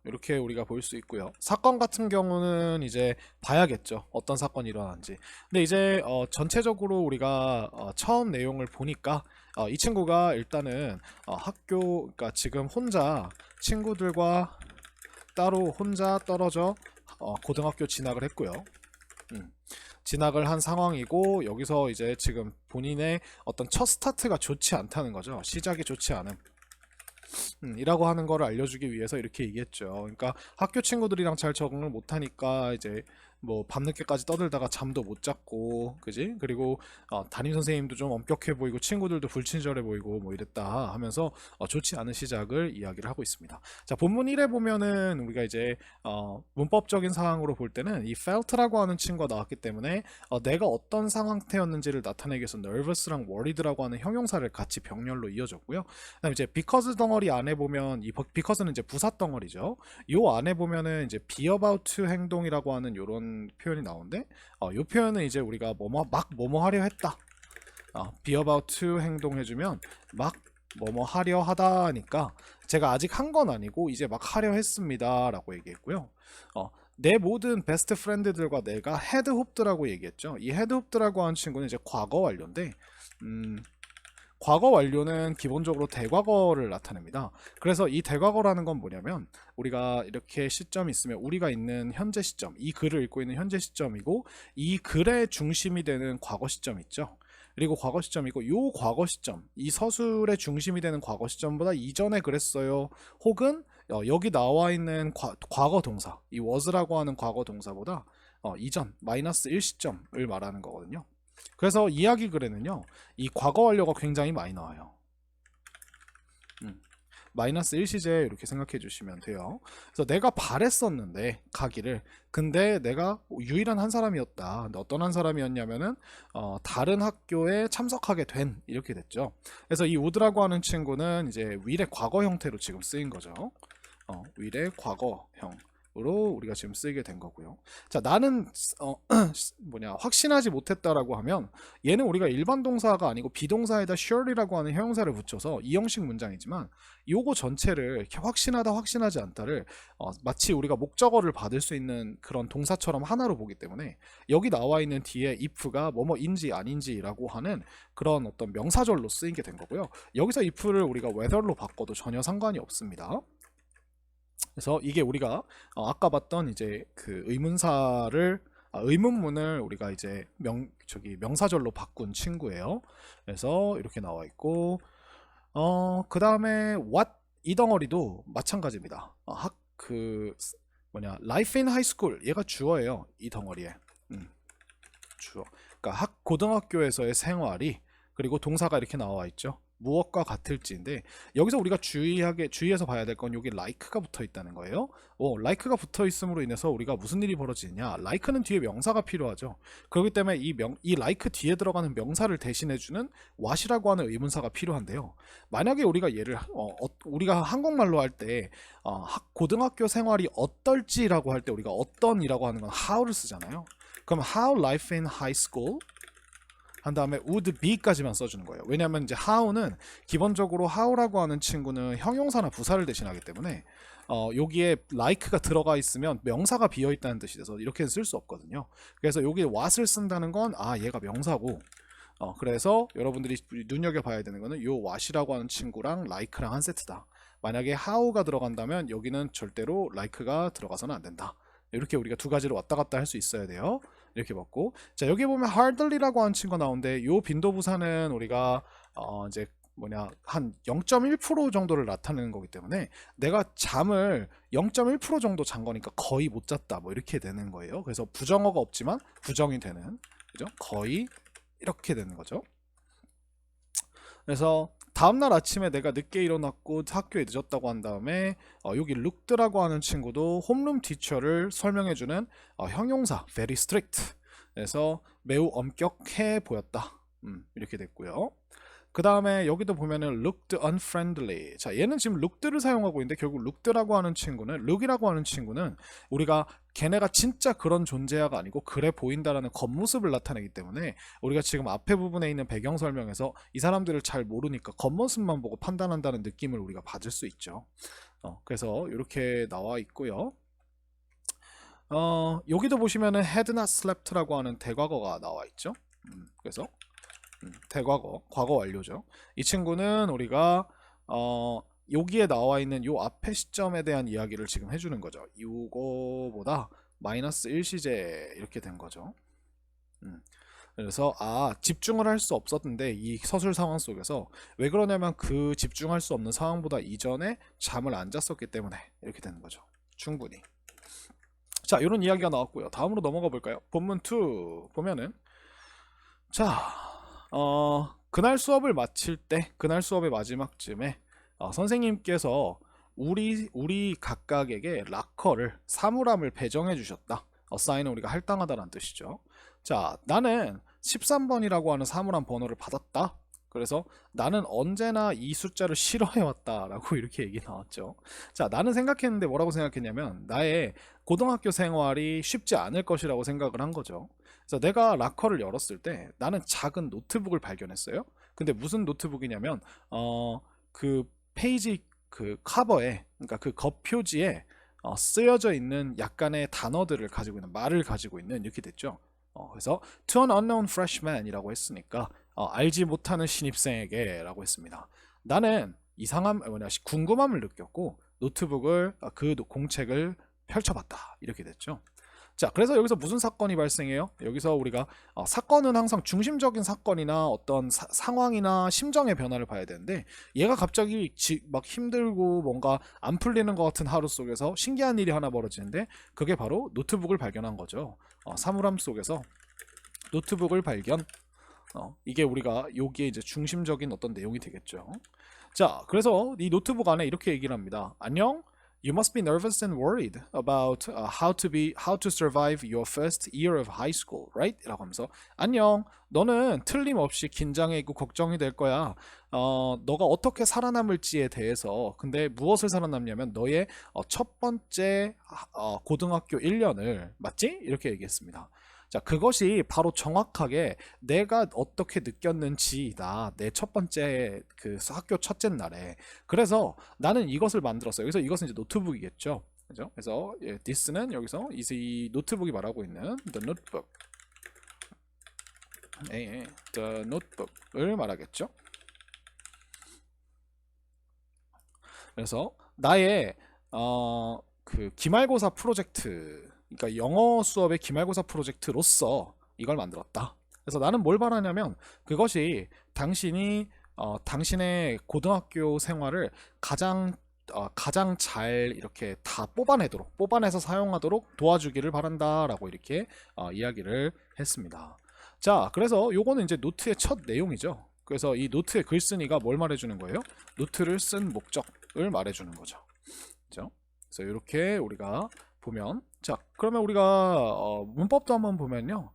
이렇게 우리가 볼 수 있고요. 사건 같은 경우는 이제 봐야겠죠. 어떤 사건이 일어나는지. 근데 이제 전체적으로 우리가 처음 내용을 보니까 이 친구가 일단은 그러니까 지금 혼자 친구들과 따로 혼자 떨어져 고등학교 진학을 했고요. 진학을 한 상황이고 여기서 이제 지금 본인의 어떤 첫 스타트가 좋지 않다는 거죠. 시작이 좋지 않은. 이라고 하는 거를 알려주기 위해서 이렇게 얘기했죠. 그러니까 학교 친구들이랑 잘 적응을 못하니까 이제 뭐 밤늦게까지 떠들다가 잠도 못 잤고, 그지? 그리고 담임 선생님도 좀 엄격해 보이고 친구들도 불친절해 보이고 뭐 이랬다 하면서 좋지 않은 시작을 이야기를 하고 있습니다. 자, 본문 1에 보면은 우리가 이제 문법적인 상황으로 볼 때는 이 felt라고 하는 친구가 나왔기 때문에 내가 어떤 상태였는지를 나타내기 위해서 nervous랑 worried라고 하는 형용사를 같이 병렬로 이어졌고요. 그다음에 이제 because 덩어리 안에 보면 이 because는 이제 부사 덩어리죠. 요 안에 보면은 이제 be about to 행동이라고 하는 요런 표현이 나오는데 요 표현은 이제 우리가 막 뭐뭐 하려 했다. be about to 행동해주면 막 뭐뭐 하려 하다니까 제가 아직 한 건 아니고 이제 막 하려 했습니다 라고 얘기했고요. 내 모든 베스트 프렌드들과 내가 헤드홉드라고 얘기했죠. 이 헤드홉드라고 하는 친구는 이제 과거 완료인데 과거 완료는 기본적으로 대과거를 나타냅니다. 그래서 이 대과거라는 건 뭐냐면 우리가 이렇게 시점이 있으면 우리가 있는 현재 시점, 이 글을 읽고 있는 현재 시점이고 이 글의 중심이 되는 과거 시점 있죠. 그리고 과거 시점이고 요 과거 시점, 이 서술의 중심이 되는 과거 시점보다 이전에 그랬어요. 혹은 여기 나와 있는 과거 동사, 이 was라고 하는 과거 동사보다 이전, 마이너스 1시점을 말하는 거거든요. 그래서 이야기 글에는요 이 과거 완료가 굉장히 많이 나와요. 마이너스 1시제 이렇게 생각해 주시면 돼요. 그래서 내가 바랬었는데 가기를, 근데 내가 유일한 한 사람이었다. 근데 어떤 한 사람이었냐면은 다른 학교에 참석하게 된, 이렇게 됐죠. 그래서 이 would라고 하는 친구는 이제 will의 과거 형태로 지금 쓰인 거죠. will의 과거형 으로 우리가 지금 쓰게 된 거고요. 자, 나는 확신하지 못했다라고 하면 얘는 우리가 일반 동사가 아니고 비동사에다 sure이라고 하는 형용사를 붙여서 이 형식 문장이지만 요거 전체를 확신하다 확신하지 않다를 마치 우리가 목적어를 받을 수 있는 그런 동사처럼 하나로 보기 때문에 여기 나와 있는 뒤에 if가 뭐뭐인지 아닌지라고 하는 그런 어떤 명사절로 쓰이게 된 거고요. 여기서 if를 우리가 whether로 바꿔도 전혀 상관이 없습니다. 그래서 이게 우리가 아까 봤던 이제 그 의문문을 우리가 이제 명사절로 바꾼 친구예요. 그래서 이렇게 나와 있고 그 다음에 what 이 덩어리도 마찬가지입니다. life in high school 얘가 주어예요. 이 덩어리에 주어. 그러니까 고등학교에서의 생활이, 그리고 동사가 이렇게 나와 있죠. 무엇과 같을지인데 여기서 우리가 주의해서 봐야 될 건 여기 like가 붙어 있다는 거예요. like가 붙어 있음으로 인해서 우리가 무슨 일이 벌어지느냐, like는 뒤에 명사가 필요하죠. 그렇기 때문에 이 like 뒤에 들어가는 명사를 대신해주는 what이라고 하는 의문사가 필요한데요. 만약에 우리가 우리가 한국말로 할 때 고등학교 생활이 어떨지라고 할 때 우리가 어떤이라고 하는 건 how를 쓰잖아요. 그럼 how life in high school 한 다음에 would be까지만 써주는 거예요. 왜냐하면 이제 how는 기본적으로 how라고 하는 친구는 형용사나 부사를 대신하기 때문에 여기에 like가 들어가 있으면 명사가 비어 있다는 뜻이 돼서 이렇게는 쓸 수 없거든요. 그래서 여기 what을 쓴다는 건 얘가 명사고, 그래서 여러분들이 눈여겨봐야 되는 거는 요 what이라고 하는 친구랑 like랑 한 세트다. 만약에 how가 들어간다면 여기는 절대로 like가 들어가서는 안 된다. 이렇게 우리가 두 가지로 왔다 갔다 할 수 있어야 돼요. 이렇게 봤고, 자, 여기 보면 hardly라고 하는 친구가 나오는데 요 빈도부사는 우리가 이제 한 0.1% 정도를 나타내는 거기 때문에 내가 잠을 0.1% 정도 잔 거니까 거의 못 잤다 뭐 이렇게 되는 거예요. 그래서 부정어가 없지만 부정이 되는, 그죠? 거의 이렇게 되는 거죠. 그래서 다음날 아침에 내가 늦게 일어났고 학교에 늦었다고 한 다음에 여기 looked라고 하는 친구도 홈룸 티처를 설명해주는 형용사 very strict, 그래서 매우 엄격해 보였다, 이렇게 됐고요. 그 다음에 여기도 보면은 looked unfriendly. 자, 얘는 지금 looked를 사용하고 있는데 결국 looked라고 하는 친구는, look이라고 하는 친구는 우리가 걔네가 진짜 그런 존재야가 아니고 그래 보인다라는 겉모습을 나타내기 때문에 우리가 지금 앞에 부분에 있는 배경 설명에서 이 사람들을 잘 모르니까 겉모습만 보고 판단한다는 느낌을 우리가 받을 수 있죠. 그래서 이렇게 나와 있고요. 여기도 보시면은 had not slept라고 하는 대과거가 나와 있죠. 그래서 대과거, 과거 완료죠. 이 친구는 우리가 여기에 나와 있는 요 앞에 시점에 대한 이야기를 지금 해주는 거죠. 이거보다 마이너스 1시제 이렇게 된 거죠. 그래서 집중을 할 수 없었는데 이 서술 상황 속에서 왜 그러냐면 그 집중할 수 없는 상황보다 이전에 잠을 안 잤었기 때문에 이렇게 되는 거죠. 충분히. 자, 이런 이야기가 나왔고요. 다음으로 넘어가 볼까요? 본문 2 보면은 자, 그날 수업을 마칠 때, 그날 수업의 마지막쯤에 선생님께서 우리 각각에게 락커를 사물함을 배정해 주셨다. 사인은 우리가 할당하다라는 뜻이죠. 자, 나는 13번이라고 하는 사물함 번호를 받았다. 그래서 나는 언제나 이 숫자를 싫어해왔다라고 이렇게 얘기 나왔죠. 자, 나는 생각했는데 뭐라고 생각했냐면 나의 고등학교 생활이 쉽지 않을 것이라고 생각을 한 거죠. 그래서 내가 락커를 열었을 때 나는 작은 노트북을 발견했어요. 근데 무슨 노트북이냐면 그 페이지 그 커버에, 그러니까 그 겉표지에 쓰여져 있는 약간의 단어들을 가지고 있는, 말을 가지고 있는, 이렇게 됐죠. 그래서 to an unknown freshman이라고 했으니까 알지 못하는 신입생에게 라고 했습니다. 나는 궁금함을 느꼈고 노트북을 그 공책을 펼쳐봤다, 이렇게 됐죠. 자, 그래서 여기서 무슨 사건이 발생해요? 여기서 우리가 사건은 항상 중심적인 사건이나 어떤 상황이나 심정의 변화를 봐야 되는데, 얘가 갑자기 막 힘들고 뭔가 안 풀리는 것 같은 하루 속에서 신기한 일이 하나 벌어지는데, 그게 바로 노트북을 발견한 거죠. 사물함 속에서 노트북을 발견. 이게 우리가 여기에 이제 중심적인 어떤 내용이 되겠죠. 자, 그래서 이 노트북 안에 이렇게 얘기를 합니다. 안녕. You must be nervous and worried about how to survive your first year of high school, right? 라고 하면서 안녕. 너는 틀림없이 긴장해 있고 걱정이 될 거야. 너가 어떻게 살아남을지에 대해서. 근데 무엇을 살아남냐면 너의 첫 번째 고등학교 1년을, 맞지? 이렇게 얘기했습니다. 자, 그것이 바로 정확하게 내가 어떻게 느꼈는지다. 내 첫 번째 그 학교 첫째 날에. 그래서 나는 이것을 만들었어요. 여기서 이것은 이제 노트북이겠죠. 그죠? 그래서 this는 여기서 이 노트북이 말하고 있는 the notebook, the notebook을 말하겠죠. 그래서 나의 그 기말고사 프로젝트, 그러니까 영어 수업의 기말고사 프로젝트로서 이걸 만들었다. 그래서 나는 뭘 바라냐면 그것이 당신의 고등학교 생활을 가장 잘 이렇게 다 뽑아내서 사용하도록 도와주기를 바란다라고 이렇게 이야기를 했습니다. 자, 그래서 요거는 이제 노트의 첫 내용이죠. 그래서 이 노트의 글쓴이가 뭘 말해주는 거예요? 노트를 쓴 목적을 말해주는 거죠. 그죠? 그래서 이렇게 우리가 보면, 자, 그러면 우리가 문법도 한번 보면요.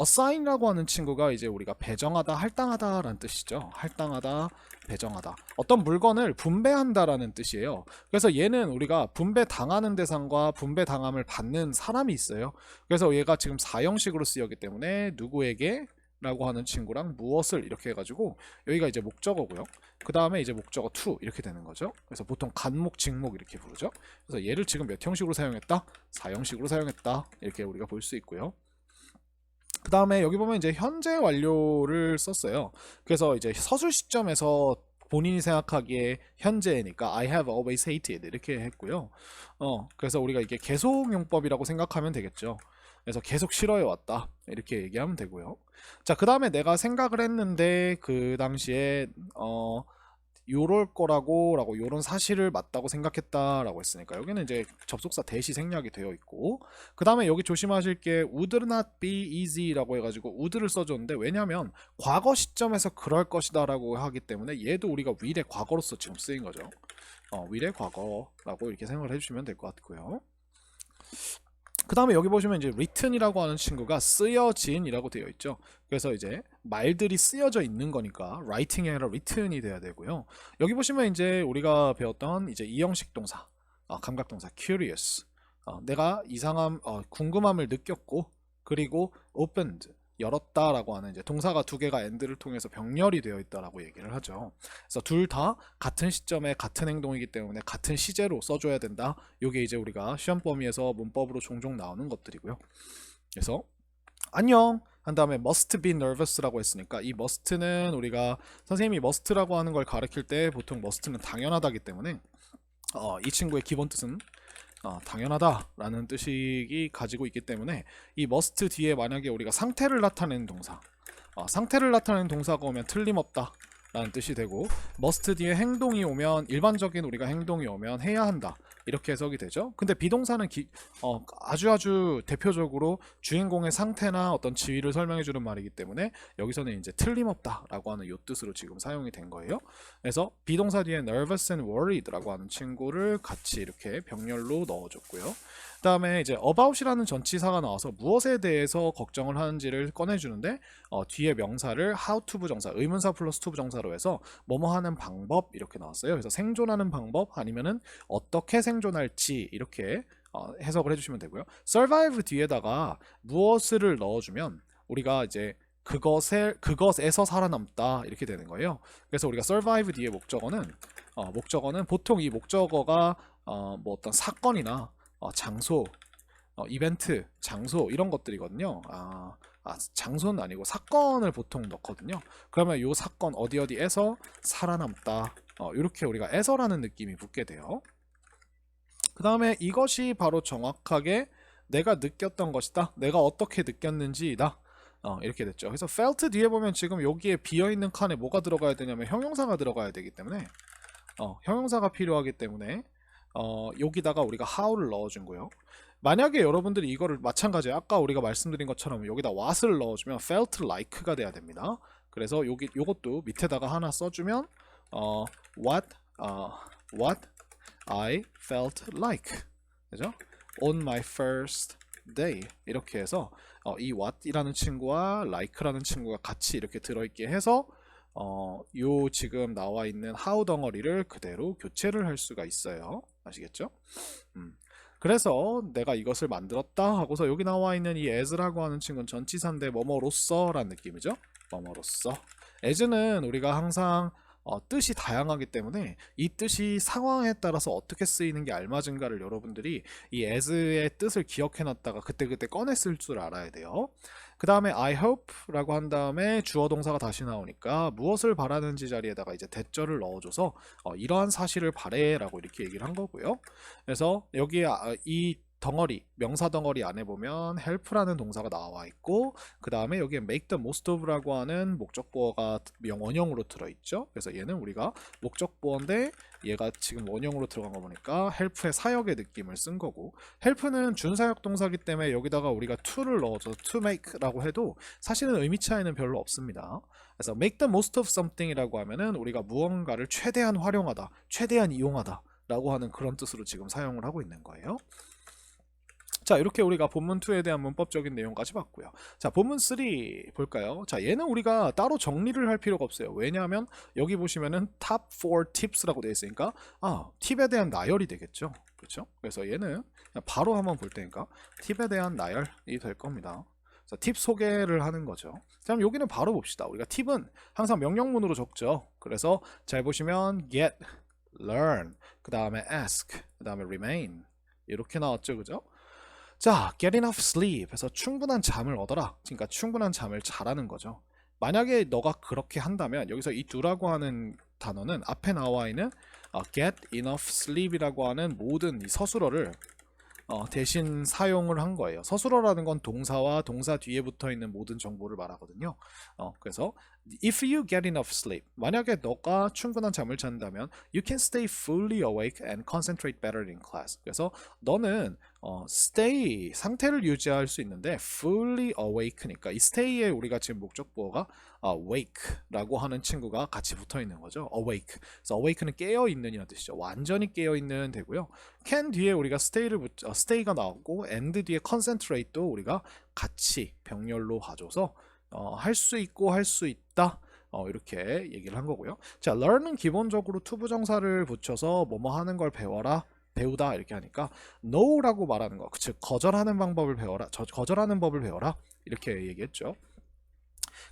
assign이라고 하는 친구가 이제 우리가 배정하다, 할당하다 라는 뜻이죠. 할당하다, 배정하다. 어떤 물건을 분배한다 라는 뜻이에요. 그래서 얘는 우리가 분배당하는 대상과 분배당함을 받는 사람이 있어요. 그래서 얘가 지금 4형식으로 쓰였기 때문에 누구에게 라고 하는 친구랑 무엇을 이렇게 해가지고 여기가 이제 목적어고요. 그 다음에 이제 목적어 to 이렇게 되는 거죠. 그래서 보통 간목, 직목 이렇게 부르죠. 그래서 얘를 지금 몇 형식으로 사용했다? 4형식으로 사용했다. 이렇게 우리가 볼 수 있고요. 그 다음에 여기 보면 이제 현재 완료를 썼어요. 그래서 이제 서술 시점에서 본인이 생각하기에 현재니까 I have always hated 이렇게 했고요. 그래서 우리가 이게 계속용법이라고 생각하면 되겠죠. 그래서 계속 싫어해 왔다 이렇게 얘기하면 되고요. 자, 그 다음에 내가 생각을 했는데 그 당시에 요럴 거라고 요런 사실을 맞다고 생각했다라고 했으니까 여기는 이제 접속사 대시 생략이 되어 있고, 그 다음에 여기 조심하실 게 would not be easy라고 해가지고 would를 써줬는데, 왜냐면 과거 시점에서 그럴 것이다 라고 하기 때문에 얘도 우리가 will의 과거로서 지금 쓰인 거죠. will의 과거라고 이렇게 생각을 해주시면 될 것 같고요. 그 다음에 여기 보시면 이제 written이라고 하는 친구가 쓰여진이라고 되어 있죠. 그래서 이제 말들이 쓰여져 있는 거니까 writing이 아니라 written이 돼야 되고요. 여기 보시면 이제 우리가 배웠던 이제 이형식 동사, 감각동사 curious, 내가 궁금함을 느꼈고, 그리고 opened, 열었다라고 하는 이제 동사가 두 개가 and를 통해서 병렬이 되어 있다라고 얘기를 하죠. 그래서 둘 다 같은 시점에 같은 행동이기 때문에 같은 시제로 써줘야 된다. 이게 이제 우리가 시험 범위에서 문법으로 종종 나오는 것들이고요. 그래서 안녕 한 다음에 must be nervous라고 했으니까 이 must는 우리가 선생님이 must라고 하는 걸 가르칠 때 보통 must는 당연하다기 때문에 이 친구의 기본 뜻은 당연하다라는 뜻이 가지고 있기 때문에 이 must 뒤에 만약에 우리가 상태를 나타내는 동사, 상태를 나타내는 동사가 오면 틀림없다 라는 뜻이 되고, must 뒤에 행동이 오면, 일반적인 우리가 행동이 오면 해야 한다 이렇게 해석이 되죠. 근데 비동사는 아주 대표적으로 주인공의 상태나 어떤 지위를 설명해주는 말이기 때문에 여기서는 이제 틀림없다라고 하는 요 뜻으로 지금 사용이 된 거예요. 그래서 비동사 뒤에 nervous and worried라고 하는 친구를 같이 이렇게 병렬로 넣어줬고요. 그 다음에 이제 about이라는 전치사가 나와서 무엇에 대해서 걱정을 하는지를 꺼내주는데, 뒤에 명사를 how to 부정사, 의문사 플러스 to 부정사로 해서 뭐뭐 하는 방법 이렇게 나왔어요. 그래서 생존하는 방법 아니면은 어떻게 생존할지 이렇게 해석을 해주시면 되고요. survive 뒤에다가 무엇을 넣어주면 우리가 이제 그것에서 살아남다 이렇게 되는 거예요. 그래서 우리가 survive 뒤에 목적어는 보통 이 목적어가 뭐 어떤 사건이나 장소, 이벤트, 장소 이런 것들이거든요. 장소는 아니고 사건을 보통 넣거든요. 그러면 이 사건 어디에서 살아남다 이렇게 우리가 에서라는 느낌이 붙게 돼요. 그 다음에 이것이 바로 정확하게 내가 느꼈던 것이다, 내가 어떻게 느꼈는지이다, 이렇게 됐죠. 그래서 felt 뒤에 보면 지금 여기에 비어있는 칸에 뭐가 들어가야 되냐면 형용사가 들어가야 되기 때문에 형용사가 필요하기 때문에 여기다가 우리가 how를 넣어준 거예요. 만약에 여러분들이 이거를 마찬가지예요. 아까 우리가 말씀드린 것처럼 여기다 what을 넣어주면 felt like가 돼야 됩니다. 그래서 요것도 밑에다가 하나 써주면 what I felt like, 그죠? On my first day 이렇게 해서 이 what이라는 친구와 like라는 친구가 같이 이렇게 들어있게 해서 요 지금 나와 있는 how 덩어리를 그대로 교체를 할 수가 있어요. 아시겠죠? 그래서 내가 이것을 만들었다 하고서 여기 나와 있는 이 as라고 하는 친구는 전치사인데 뭐뭐로써 라는 느낌이죠. 뭐뭐로써. as는 우리가 항상 뜻이 다양하기 때문에 이 뜻이 상황에 따라서 어떻게 쓰이는 게 알맞은가를 여러분들이 이 as의 뜻을 기억해 놨다가 그때그때 꺼내 쓸 줄 알아야 돼요. 그 다음에 I hope 라고 한 다음에 주어 동사가 다시 나오니까 무엇을 바라는지 자리에다가 이제 대절을 넣어줘서 이러한 사실을 바래 라고 이렇게 얘기를 한 거고요. 그래서 여기에 이 덩어리, 명사 덩어리 안에 보면 help라는 동사가 나와 있고, 그 다음에 여기에 make the most of라고 하는 목적보어가 원형으로 들어있죠. 그래서 얘는 우리가 목적보어인데 얘가 지금 원형으로 들어간 거 보니까 help의 사역의 느낌을 쓴 거고, help는 준사역 동사기 때문에 여기다가 우리가 to를 넣어서 to make라고 해도 사실은 의미 차이는 별로 없습니다. 그래서 make the most of something이라고 하면은 우리가 무언가를 최대한 활용하다, 최대한 이용하다 라고 하는 그런 뜻으로 지금 사용을 하고 있는 거예요. 자, 이렇게 우리가 본문 2에 대한 문법적인 내용까지 봤고요. 자, 본문 3 볼까요? 자, 얘는 우리가 따로 정리를 할 필요가 없어요. 왜냐하면 여기 보시면은 top 4 tips라고 되어 있으니까 팁에 대한 나열이 되겠죠. 그렇죠? 그래서 얘는 그냥 바로 한번 볼 테니까 팁에 대한 나열이 될 겁니다. 자, 팁 소개를 하는 거죠. 자, 그럼 여기는 바로 봅시다. 우리가 팁은 항상 명령문으로 적죠. 그래서 잘 보시면 get, learn, 그 다음에 ask, 그 다음에 remain 이렇게 나왔죠. 그죠? 자, get enough sleep 해서 충분한 잠을 얻어라. 그러니까 충분한 잠을 자라는 거죠. 만약에 너가 그렇게 한다면 여기서 이 do라고 하는 단어는 앞에 나와 있는 get enough sleep이라고 하는 모든 이 서술어를 대신 사용을 한 거예요. 서술어라는 건 동사와 동사 뒤에 붙어 있는 모든 정보를 말하거든요. 그래서 if you get enough sleep, 만약에 너가 충분한 잠을 잔다면 you can stay fully awake and concentrate better in class. 그래서 너는 stay 상태를 유지할 수 있는데 fully awake니까 이 stay에 우리가 지금 목적보어가 wake라고 하는 친구가 같이 붙어 있는 거죠. awake. 그래서 awake는 깨어 있는이라는 뜻이죠. 완전히 깨어 있는 되고요. can 뒤에 우리가 stay가 나오고 and 뒤에 concentrate도 우리가 같이 병렬로 가져서 할 수 있고 할 수 있다. 이렇게 얘기를 한 거고요. 자, learn은 기본적으로 투부정사를 붙여서 뭐뭐 하는 걸 배우다 이렇게 하니까 no라고 말하는 거, 즉 거절하는 방법을 배워라, 거절하는 법을 배워라 이렇게 얘기했죠.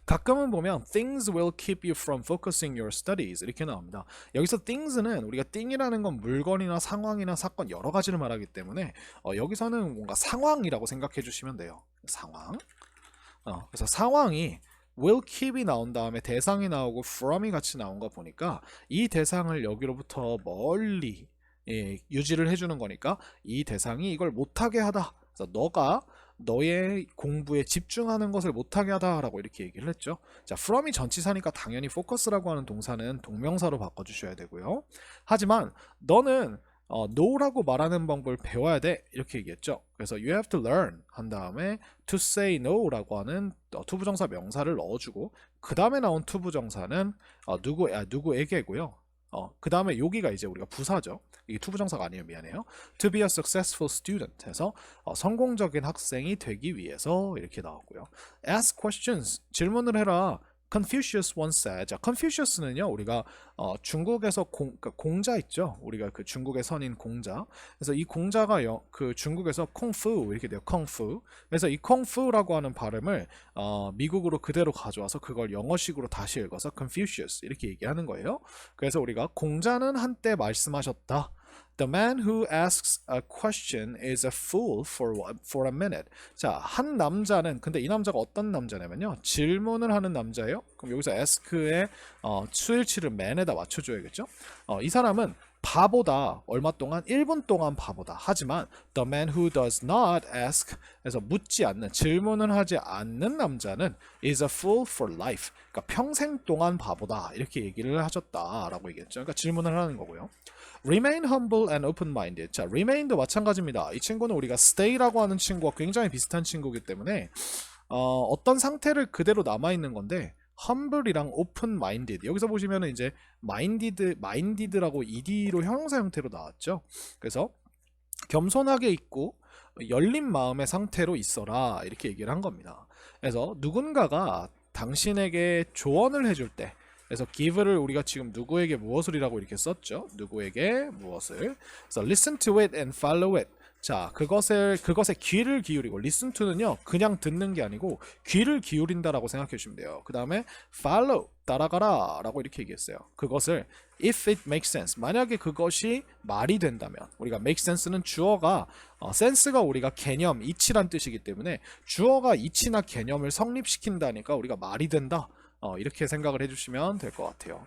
가끔은 보면 things will keep you from focusing your studies 이렇게 나옵니다. 여기서 things는 우리가 thing이라는 건 물건이나 상황이나 사건 여러 가지를 말하기 때문에 여기서는 뭔가 상황이라고 생각해 주시면 돼요. 상황. 그래서 상황이 will keep이 나온 다음에 대상이 나오고 from이 같이 나온 거 보니까 이 대상을 여기로부터 멀리 유지를 해주는 거니까 이 대상이 이걸 못하게 하다. 그래서 너가 너의 공부에 집중하는 것을 못하게 하다라고 이렇게 얘기를 했죠. 자, from이 전치사니까 당연히 focus라고 하는 동사는 동명사로 바꿔주셔야 되고요. 하지만 너는 know라고 말하는 방법을 배워야 돼 이렇게 얘기했죠. 그래서 you have to learn 한 다음에 to say no라고 하는 투부정사 명사를 넣어주고 그 다음에 나온 투부정사는 누구에게고요. 그 다음에 여기가 이제 우리가 부사죠. 이게 투부정사가 아니에요. 미안해요. To be a successful student 해서 성공적인 학생이 되기 위해서 이렇게 나왔고요. Ask questions. 질문을 해라. Confucius once said. 자, Confucius는요, 우리가 중국에서 공자 있죠. 우리가 그 중국의 선인 공자. 그래서 이 공자가 그 중국에서 콩푸 이렇게 돼요. 콩푸. 그래서 이 콩푸라고 하는 발음을 미국으로 그대로 가져와서 그걸 영어식으로 다시 읽어서 Confucius 이렇게 얘기하는 거예요. 그래서 우리가 공자는 한때 말씀하셨다. The man who asks a question is a fool for a minute. 자, 한 남자는, 근데 이 남자가 어떤 남자냐면요, 질문을 하는 남자예요. 그럼 여기서 ask의 수일치를 man에다 맞춰줘야겠죠. 이 사람은 바보다. 얼마 동안? 1분 동안 바보다. 하지만 the man who does not ask, 그래서 묻지 않는, 질문을 하지 않는 남자는 is a fool for life. 그러니까 평생 동안 바보다. 이렇게 얘기를 하셨다라고 얘기했죠. 그러니까 질문을 하는 거고요. Remain humble and open-minded. 자, remain도 마찬가지입니다. 이 친구는 우리가 stay라고 하는 친구와 굉장히 비슷한 친구이기 때문에 어떤 상태를 그대로 남아있는 건데 humble이랑 open-minded. 여기서 보시면은 이제 minded라고 ed로 형용사 형태로 나왔죠. 그래서 겸손하게 있고 열린 마음의 상태로 있어라 이렇게 얘기를 한 겁니다. 그래서 누군가가 당신에게 조언을 해줄 때, 그래서 give를 우리가 지금 누구에게 무엇을이라고 이렇게 썼죠. 누구에게 무엇을. 그래서 listen to it and follow it. 자, 그것에 귀를 기울이고, listen to는요 그냥 듣는 게 아니고 귀를 기울인다라고 생각해 주시면 돼요. 그 다음에 follow, 따라가라 라고 이렇게 얘기했어요. 그것을 if it makes sense, 만약에 그것이 말이 된다면, 우리가 make sense는 주어가 sense가 우리가 개념, 이치란 뜻이기 때문에 주어가 이치나 개념을 성립시킨다니까 우리가 말이 된다, 이렇게 생각을 해주시면 될 것 같아요.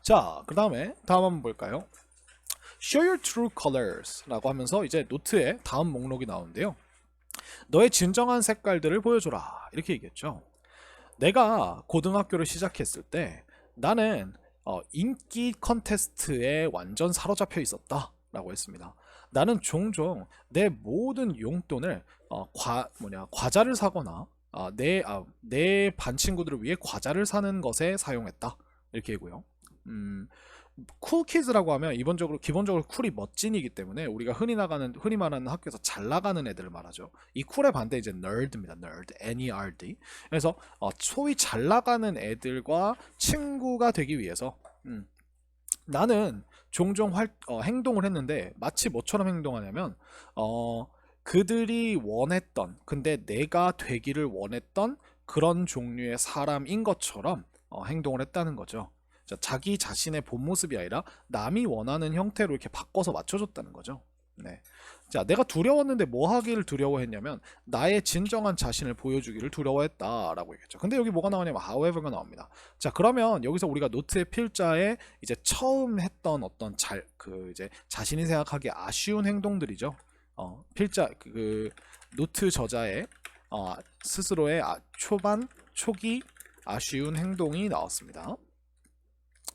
자, 그 다음에 다음 한번 볼까요? Show your true colors 라고 하면서 이제 노트에 다음 목록이 나오는데요. 너의 진정한 색깔들을 보여줘라 이렇게 얘기했죠. 내가 고등학교를 시작했을 때 나는 인기 컨테스트에 완전 사로잡혀 있었다 라고 했습니다. 나는 종종 내 모든 용돈을 과자를 사거나 내 반 친구들을 위해 과자를 사는 것에 사용했다 이렇게 하고요. 쿨키즈라고 하면 기본적으로 쿨이 멋진이기 때문에 우리가 흔히 말하는 학교에서 잘 나가는 애들을 말하죠. 이 쿨의 반대 이제 nerd입니다. nerd, N-E-R-D. 그래서 소위 잘 나가는 애들과 친구가 되기 위해서 나는 종종 행동을 했는데 마치 뭐처럼 행동하냐면 그들이 원했던, 근데 내가 되기를 원했던 그런 종류의 사람인 것처럼 행동을 했다는 거죠. 자, 자기 자신의 본 모습이 아니라 남이 원하는 형태로 이렇게 바꿔서 맞춰줬다는 거죠. 네. 자, 내가 두려웠는데 뭐 하기를 두려워했냐면 나의 진정한 자신을 보여주기를 두려워했다라고 얘기했죠. 근데 여기 뭐가 나오냐면 however가 나옵니다. 자, 그러면 여기서 우리가 노트의 필자에 이제 처음 했던 어떤 이제 자신이 생각하기에 아쉬운 행동들이죠. 필자 노트 저자의 스스로의 초기 아쉬운 행동이 나왔습니다.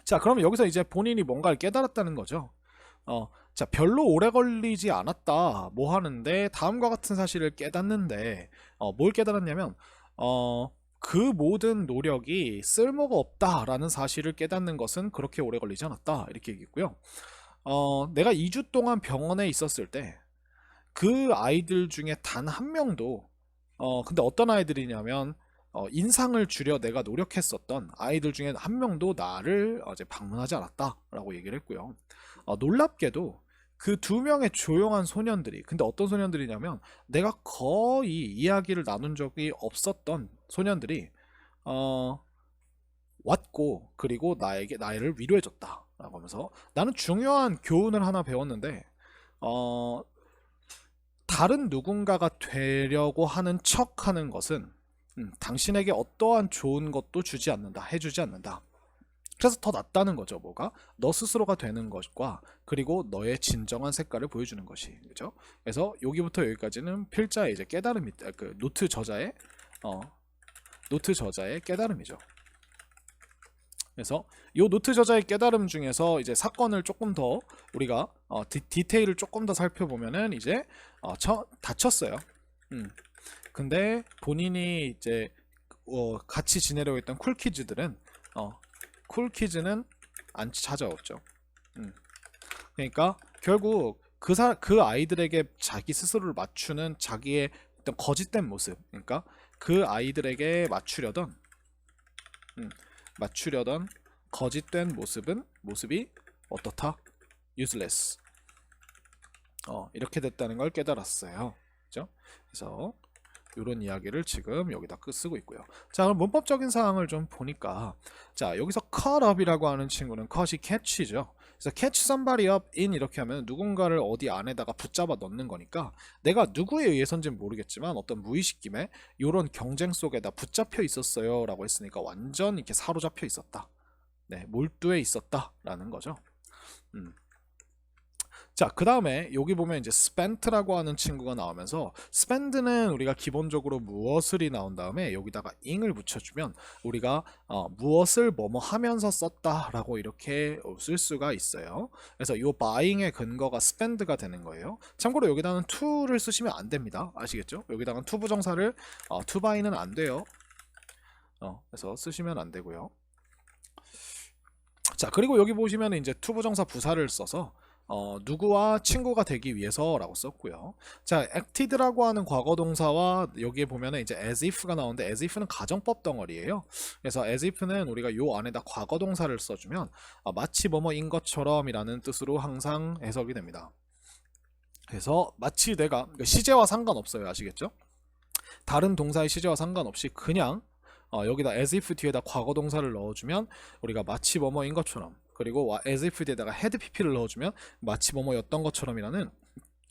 자, 그러면 여기서 이제 본인이 뭔가를 깨달았다는 거죠. 자, 별로 오래 걸리지 않았다 뭐 하는데 다음과 같은 사실을 깨닫는데 뭘 깨달았냐면 그 모든 노력이 쓸모가 없다라는 사실을 깨닫는 것은 그렇게 오래 걸리지 않았다 이렇게 얘기했고요. 내가 2주 동안 병원에 있었을 때 그 아이들 중에 단 한 명도 근데 어떤 아이들이냐면 인상을 주려 내가 노력했었던 아이들 중에 한 명도 나를 이제 방문하지 않았다라고 얘기를 했고요. 놀랍게도 그 2명의 조용한 소년들이, 근데 어떤 소년들이냐면 내가 거의 이야기를 나눈 적이 없었던 소년들이 왔고 그리고 나를 위로해줬다라고 하면서 나는 중요한 교훈을 하나 배웠는데 다른 누군가가 되려고 하는 척하는 것은 당신에게 어떠한 좋은 것도 해주지 않는다. 그래서 더 낫다는 거죠. 뭐가? 너 스스로가 되는 것과 그리고 너의 진정한 색깔을 보여주는 것이. 그죠? 그래서 여기부터 여기까지는 필자의 이제 깨달음이, 그 노트 저자의 노트 저자의 깨달음이죠. 그래서 이 노트 저자의 깨달음 중에서 이제 사건을 조금 더 우리가 디테일을 조금 더 살펴보면은 이제 다쳤어요. 근데 본인이 이제 같이 지내려고 했던 쿨키즈들은 쿨키즈는 안 찾아왔죠. 그러니까 결국 그 아이들에게 자기 스스로를 맞추는 자기의 어떤 거짓된 모습, 그러니까 그 아이들에게 맞추려던 거짓된 모습이 어떻다? useless. 이렇게 됐다는 걸 깨달았어요. 그죠? 그래서 이런 이야기를 지금 여기다 쓰고 있고요. 자, 그럼 문법적인 사항을 좀 보니까, 자, 여기서 cut up이라고 하는 친구는 cut이 catch죠. 그래서 catch somebody up in 이렇게 하면 누군가를 어디 안에다가 붙잡아 넣는 거니까 내가 누구에 의해서인지는 모르겠지만 어떤 무의식 김에 이런 경쟁 속에다 붙잡혀 있었어요 라고 했으니까 완전 이렇게 사로잡혀 있었다. 네, 몰두해 있었다 라는 거죠. 자, 그 다음에 여기 보면 이제 spent라고 하는 친구가 나오면서 spend는 우리가 기본적으로 무엇을이 나온 다음에 여기다가 ing을 붙여주면 우리가 무엇을 뭐뭐 하면서 썼다라고 이렇게 쓸 수가 있어요. 그래서 이 buying의 근거가 spend가 되는 거예요. 참고로 여기다는 to를 쓰시면 안 됩니다. 아시겠죠? 여기다가 to 부정사를 to buy는 안 돼요. 그래서 쓰시면 안 되고요. 자, 그리고 여기 보시면 이제 to 부정사 부사를 써서 누구와 친구가 되기 위해서라고 썼고요. 자, acted라고 하는 과거 동사와 여기에 보면은 이제 as if가 나오는데 as if는 가정법 덩어리예요. 그래서 as if는 우리가 요 안에다 과거 동사를 써주면 마치 뭐뭐인 것처럼이라는 뜻으로 항상 해석이 됩니다. 그래서 마치 내가 시제와 상관없어요. 아시겠죠? 다른 동사의 시제와 상관없이 그냥 여기다 as if 뒤에다 과거 동사를 넣어주면 우리가 마치 뭐뭐인 것처럼, 그리고 as if 뒤에다가 had pp를 넣어주면 마치 뭐뭐였던 것처럼이라는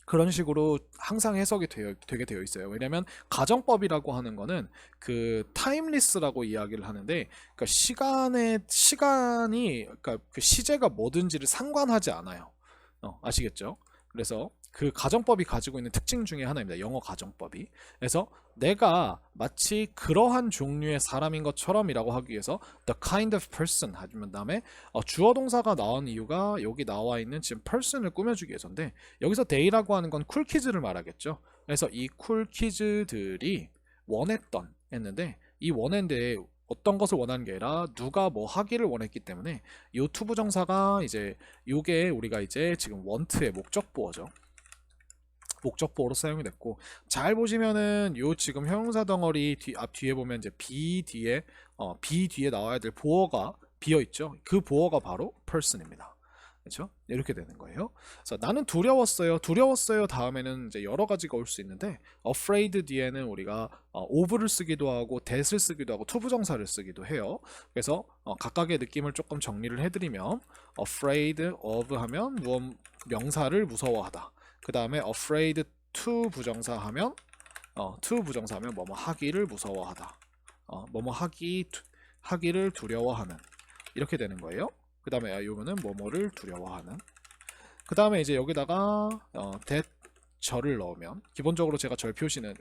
그런 식으로 항상 해석이 되게 되어 있어요. 왜냐면 가정법이라고 하는 거는 그 타임리스라고 이야기를 하는데, 그러니까 시간이 그러니까 그 시제가 뭐든지를 상관하지 않아요. 아시겠죠? 그래서 그 가정법이 가지고 있는 특징 중에 하나입니다. 영어 가정법이. 그래서 내가 마치 그러한 종류의 사람인 것처럼이라고 하기 위해서 the kind of person 하면 다음에 주어 동사가 나온 이유가 여기 나와 있는 지금 person을 꾸며주기 위해서인데, 여기서 they라고 하는 건 쿨키즈를 말하겠죠. 그래서 이 쿨키즈들이 원했던 했는데, 이 원했는데 어떤 것을 원하는 게 아니라 누가 뭐 하기를 원했기 때문에 이 투부정사가 이제 요게 우리가 이제 지금 want의 목적보어죠. 목적보어로 사용이 됐고, 잘 보시면은 요 지금 형용사 덩어리 앞 뒤에 보면 이제 be 뒤에 나와야 될 보어가 비어 있죠. 그 보어가 바로 person입니다. 그렇죠? 이렇게 되는 거예요. 그래서 나는 두려웠어요. 다음에는 이제 여러 가지가 올 수 있는데 afraid 뒤에는 우리가 of를 쓰기도 하고 that을 쓰기도 하고 투부정사를 쓰기도 해요. 그래서 각각의 느낌을 조금 정리를 해드리면 afraid of 하면 명사를 무서워하다. 그 다음에 afraid to 부정사 하면 뭐뭐 하기를 무서워하다. 뭐뭐 하기를 두려워하는, 이렇게 되는 거예요. 그 다음에 요거는 뭐뭐를 두려워하는. 그 다음에 이제 여기다가 that 절을 넣으면 기본적으로 제가 절 표시는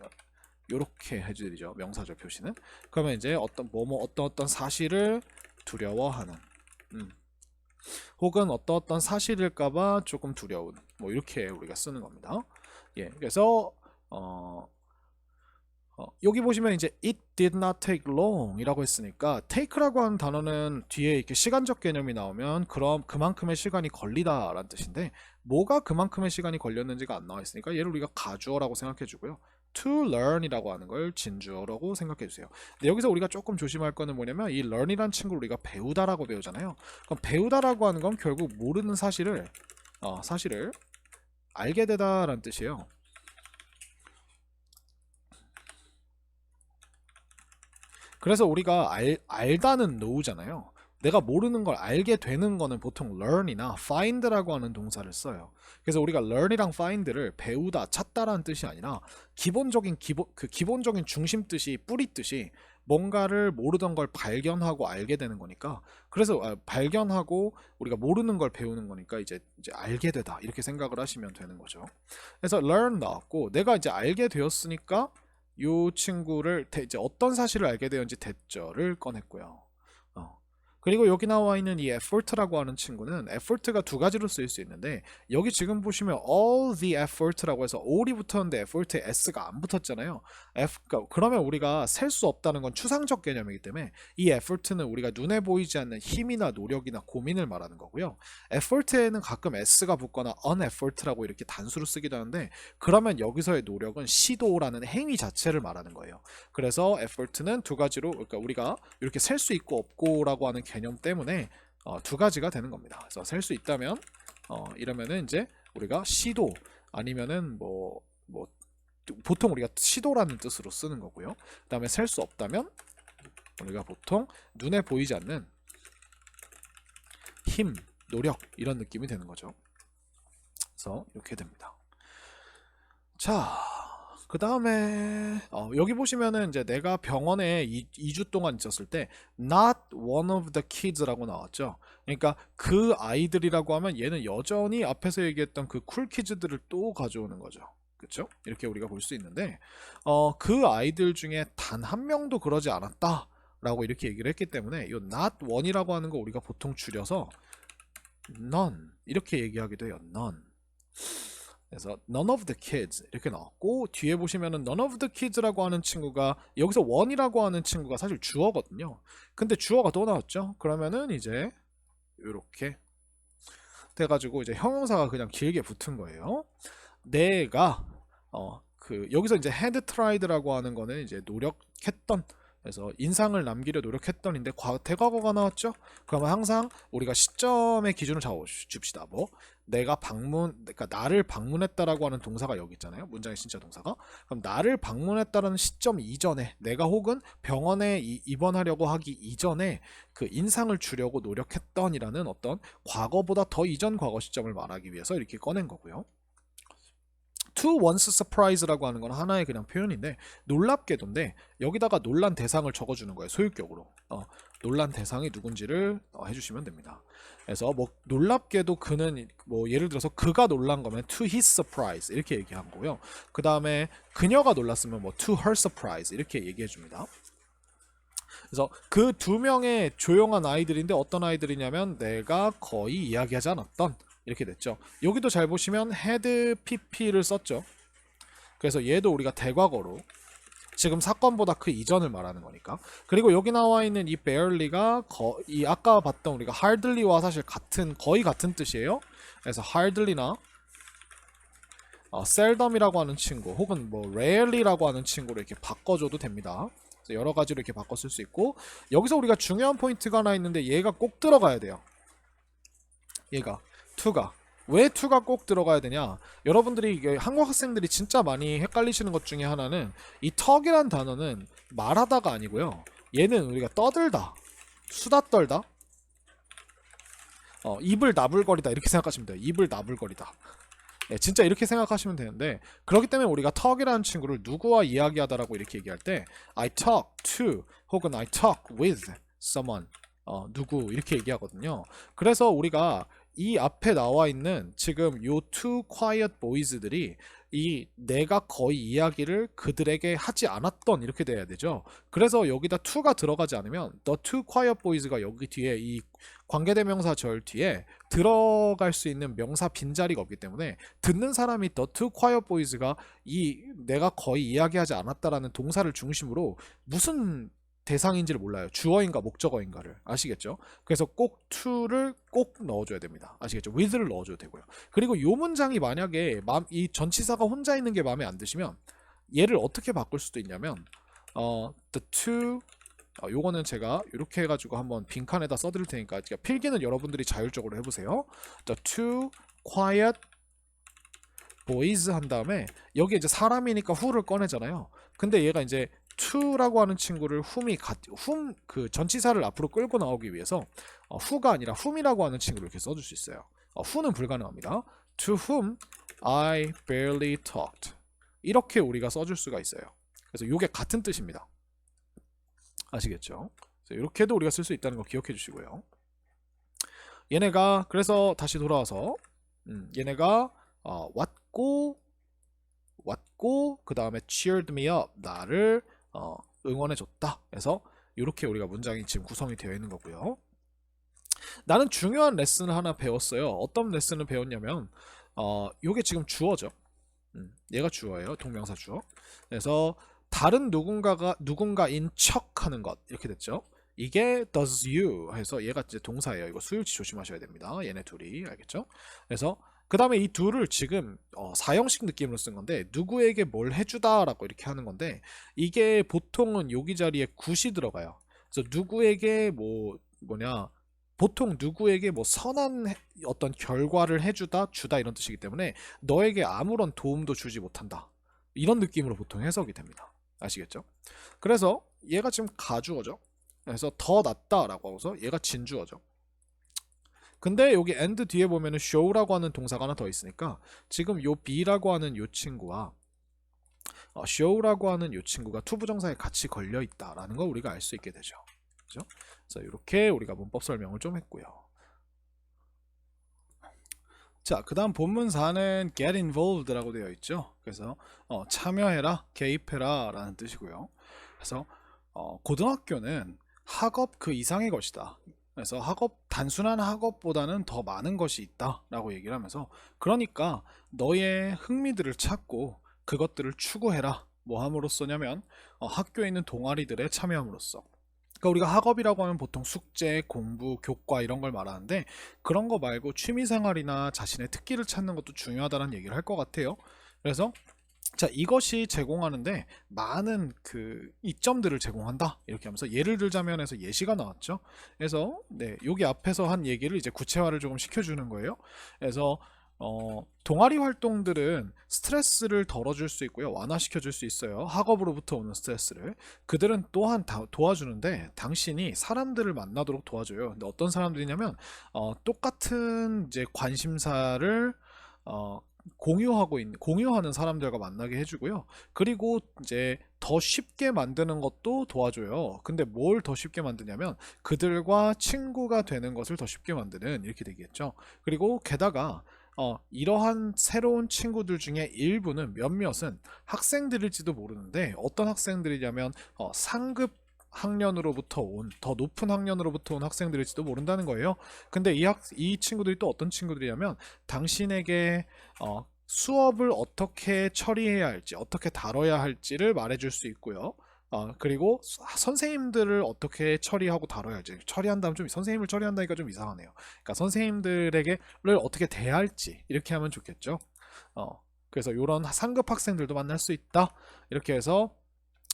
요렇게 해드리죠. 명사절 표시는. 그러면 이제 어떤 사실을 두려워하는, 혹은 어떤 사실일까봐 조금 두려운, 뭐 이렇게 우리가 쓰는 겁니다. 예, 그래서 여기 보시면 이제 it did not take long 이라고 했으니까 take라고 하는 단어는 뒤에 이렇게 시간적 개념이 나오면 그럼 그만큼의 시간이 걸리다 라는 뜻인데, 뭐가 그만큼의 시간이 걸렸는지가 안 나와 있으니까 얘를 우리가 가주어라고 생각해 주고요. to learn 이라고 하는 걸 진주어라고 생각해 주세요. 근데 여기서 우리가 조금 조심할 거는 뭐냐면 이 learn이라는 친구를 우리가 배우다라고 배우잖아요. 그럼 배우다라고 하는 건 결국 모르는 사실을 알게 되다라는 뜻이에요. 그래서 우리가 알다는 know잖아요. 내가 모르는 걸 알게 되는 거는 보통 learn이나 find라고 하는 동사를 써요. 그래서 우리가 learn이랑 find를 배우다, 찾다라는 뜻이 아니라 기본적인 중심 뜻이, 뿌리 뜻이 뭔가를 모르던 걸 발견하고 알게 되는 거니까 그래서 발견하고 우리가 모르는 걸 배우는 거니까 이제 알게 되다 이렇게 생각을 하시면 되는 거죠. 그래서 learn 나왔고 내가 이제 알게 되었으니까 이 친구를 이제 어떤 사실을 알게 되었는지 대절을 꺼냈고요. 그리고 여기 나와 있는 이 effort라고 하는 친구는 effort가 두 가지로 쓰일 수 있는데 여기 지금 보시면 all the effort라고 해서 all이 붙었는데 effort에 s가 안 붙었잖아요. 그러면 우리가 셀 수 없다는 건 추상적 개념이기 때문에 이 effort는 우리가 눈에 보이지 않는 힘이나 노력이나 고민을 말하는 거고요. effort에는 가끔 s가 붙거나 uneffort라고 이렇게 단수로 쓰기도 하는데 그러면 여기서의 노력은 시도라는 행위 자체를 말하는 거예요. 그래서 effort는 두 가지로 그러니까 우리가 이렇게 셀 수 있고 없고라고 하는 개념 때문에 두 가지가 되는 겁니다. 그래서 셀 수 있다면 이러면은 이제 우리가 시도 아니면은 뭐 보통 우리가 시도라는 뜻으로 쓰는 거고요. 그다음에 셀 수 없다면 우리가 보통 눈에 보이지 않는 힘, 노력 이런 느낌이 되는 거죠. 그래서 이렇게 됩니다. 자, 그 다음에 여기 보시면은 이제 내가 병원에 2주 동안 있었을 때 not one of the kids라고 나왔죠. 그러니까 그 아이들이라고 하면 얘는 여전히 앞에서 얘기했던 그 쿨 키즈들을 또 가져오는 거죠. 그렇죠? 이렇게 우리가 볼 수 있는데 그 아이들 중에 단 한 명도 그러지 않았다 라고 이렇게 얘기를 했기 때문에 이 not one이라고 하는 거 우리가 보통 줄여서 none 이렇게 얘기하기도 해요. none. 그래서 none of the kids 이렇게 나왔고 뒤에 보시면은 none of the kids라고 하는 친구가 여기서 one이라고 하는 친구가 사실 주어거든요. 근데 주어가 또 나왔죠. 그러면은 이제 이렇게 돼가지고 이제 형용사가 그냥 길게 붙은 거예요. 내가 여기서 이제 had tried라고 하는 거는 이제 노력했던 그래서 인상을 남기려 노력했던인데 대과거가 나왔죠. 그러면 항상 우리가 시점의 기준을 잡아줍시다. 뭐 그러니까 나를 방문했다라고 하는 동사가 여기 있잖아요. 문장의 진짜 동사가. 그럼 나를 방문했다라는 시점 이전에 내가 혹은 병원에 입원하려고 하기 이전에 그 인상을 주려고 노력했던이라는 어떤 과거보다 더 이전 과거 시점을 말하기 위해서 이렇게 꺼낸 거고요. to one's surprise라고 하는 건 하나의 그냥 표현인데 놀랍게도인데 여기다가 놀란 대상을 적어주는 거예요. 소유격으로 놀란 대상이 누군지를 해주시면 됩니다. 그래서 뭐 놀랍게도 그는 뭐 예를 들어서 그가 놀란 거면 to his surprise 이렇게 얘기한 거고요. 그 다음에 그녀가 놀랐으면 뭐 to her surprise 이렇게 얘기해 줍니다. 그래서 그 두 명의 조용한 아이들인데 어떤 아이들이냐면 내가 거의 이야기하지 않았던 이렇게 됐죠. 여기도 잘 보시면 had pp를 썼죠. 그래서 얘도 우리가 대과거로 지금 사건보다 그 이전을 말하는 거니까. 그리고 여기 나와 있는 이 barely가 이 아까 봤던 우리가 hardly와 사실 거의 같은 뜻이에요. 그래서 hardly나 seldom이라고 하는 친구 혹은 뭐 rarely라고 하는 친구로 이렇게 바꿔줘도 됩니다. 그래서 여러 가지로 이렇게 바꿔 쓸 수 있고 여기서 우리가 중요한 포인트가 하나 있는데 얘가 꼭 들어가야 돼요. 얘가 to가 왜 to가 꼭 들어가야 되냐? 여러분들이 한국 학생들이 진짜 많이 헷갈리시는 것 중에 하나는 이 턱이란 단어는 말하다가 아니고요. 얘는 우리가 떠들다, 수다 떨다, 입을 나불거리다 이렇게 생각하시면 돼요. 입을 나불거리다. 네, 진짜 이렇게 생각하시면 되는데 그렇기 때문에 우리가 턱이라는 친구를 누구와 이야기하다라고 이렇게 얘기할 때 I talk to 혹은 I talk with someone 누구 이렇게 얘기하거든요. 그래서 우리가 이 앞에 나와 있는 지금 요 two quiet boys들이 이 내가 거의 이야기를 그들에게 하지 않았던 이렇게 돼야 되죠. 그래서 여기다 to가 들어가지 않으면 the two quiet boys가 여기 뒤에 이 관계대명사 절 뒤에 들어갈 수 있는 명사 빈자리가 없기 때문에 듣는 사람이 the two quiet boys가 이 내가 거의 이야기하지 않았다라는 동사를 중심으로 무슨 대상인지를 몰라요. 주어인가 목적어인가를 아시겠죠? 그래서 꼭 to를 꼭 넣어줘야 됩니다. 아시겠죠? with를 넣어줘도 되고요. 그리고 이 문장이 만약에 이 전치사가 혼자 있는 게 마음에 안 드시면 얘를 어떻게 바꿀 수도 있냐면 the two 요거는 제가 이렇게 해가지고 한번 빈칸에다 써드릴 테니까 필기는 여러분들이 자율적으로 해보세요. the two quiet boys 한 다음에 여기 이제 사람이니까 who를 꺼내잖아요. 근데 얘가 이제 to라고 하는 친구를 그 전치사를 앞으로 끌고 나오기 위해서 who가 아니라 whom이라고 하는 친구를 이렇게 써줄 수 있어요. who는 불가능합니다. to whom I barely talked 이렇게 우리가 써줄 수가 있어요. 그래서 이게 같은 뜻입니다. 아시겠죠? 이렇게도 우리가 쓸 수 있다는 거 기억해 주시고요. 얘네가 그래서 다시 돌아와서 얘네가 왔고 그 다음에 cheered me up 나를 응원해줬다. 그래서 이렇게 우리가 문장이 지금 구성이 되어 있는 거고요. 나는 중요한 레슨을 하나 배웠어요. 어떤 레슨을 배웠냐면 요게 지금 주어죠. 얘가 주어예요. 동명사 주어. 그래서 다른 누군가인 척하는 것 이렇게 됐죠. 이게 does you 해서 얘가 이제 동사예요. 이거 수일치 조심하셔야 됩니다. 얘네 둘이 알겠죠? 그래서 그 다음에 이 둘을 지금 사형식 느낌으로 쓴 건데 누구에게 뭘 해주다라고 이렇게 하는 건데 이게 보통은 여기 자리에 굿이 들어가요. 그래서 누구에게 보통 누구에게 선한 어떤 결과를 해주다 주다 이런 뜻이기 때문에 너에게 아무런 도움도 주지 못한다 이런 느낌으로 보통 해석이 됩니다. 아시겠죠? 그래서 얘가 지금 가주어죠. 그래서 더 낫다라고 하고서 얘가 진주어죠. 근데 여기 and 뒤에 보면은 show라고 하는 동사가 하나 더 있으니까 지금 요 be라고 하는 요 친구와 show라고 하는 요 친구가 투부정사에 같이 걸려 있다라는 걸 우리가 알 수 있게 되죠. 그죠? 그래서 이렇게 우리가 문법 설명을 좀 했고요. 자, 그 다음 본문사는 get involved라고 되어 있죠. 그래서 참여해라, 개입해라 라는 뜻이고요. 그래서 고등학교는 학업 그 이상의 것이다. 그래서 단순한 학업보다는 더 많은 것이 있다 라고 얘기를 하면서 그러니까 너의 흥미들을 찾고 그것들을 추구해라. 뭐 함으로써냐면 학교에 있는 동아리들에 참여함으로써. 그러니까 우리가 학업이라고 하면 보통 숙제, 공부, 교과 이런 걸 말하는데 그런 거 말고 취미생활이나 자신의 특기를 찾는 것도 중요하다는 얘기를 할 것 같아요. 그래서 자, 이것이 제공하는데 많은 그 이점들을 제공한다 이렇게 하면서 예를 들자면 해서 예시가 나왔죠. 그래서 네, 여기 앞에서 한 얘기를 이제 구체화를 조금 시켜주는 거예요. 그래서 동아리 활동들은 스트레스를 덜어줄 수 있고요. 완화시켜줄 수 있어요. 학업으로부터 오는 스트레스를. 그들은 또한 도와주는데 당신이 사람들을 만나도록 도와줘요. 근데 어떤 사람들이냐면 똑같은 이제 관심사를 공유하는 사람들과 만나게 해주고요. 그리고 이제 더 쉽게 만드는 것도 도와줘요. 근데 뭘 더 쉽게 만드냐면 그들과 친구가 되는 것을 더 쉽게 만드는 이렇게 되겠죠. 그리고 게다가 이러한 새로운 친구들 중에 몇몇은 학생들일지도 모르는데 어떤 학생들이냐면 상급 학년으로부터 더 높은 학년으로부터 온 학생들일지도 모른다는 거예요. 근데 이 친구들이 또 어떤 친구들이냐면 당신에게 수업을 어떻게 처리해야 할지, 어떻게 다뤄야 할지를 말해줄 수 있고요. 그리고 선생님들을 어떻게 처리하고 다뤄야 할지, 처리한다면 선생님을 처리한다니까 좀 이상하네요. 그러니까 선생님들에게를 어떻게 대할지 이렇게 하면 좋겠죠. 그래서 이런 상급 학생들도 만날 수 있다. 이렇게 해서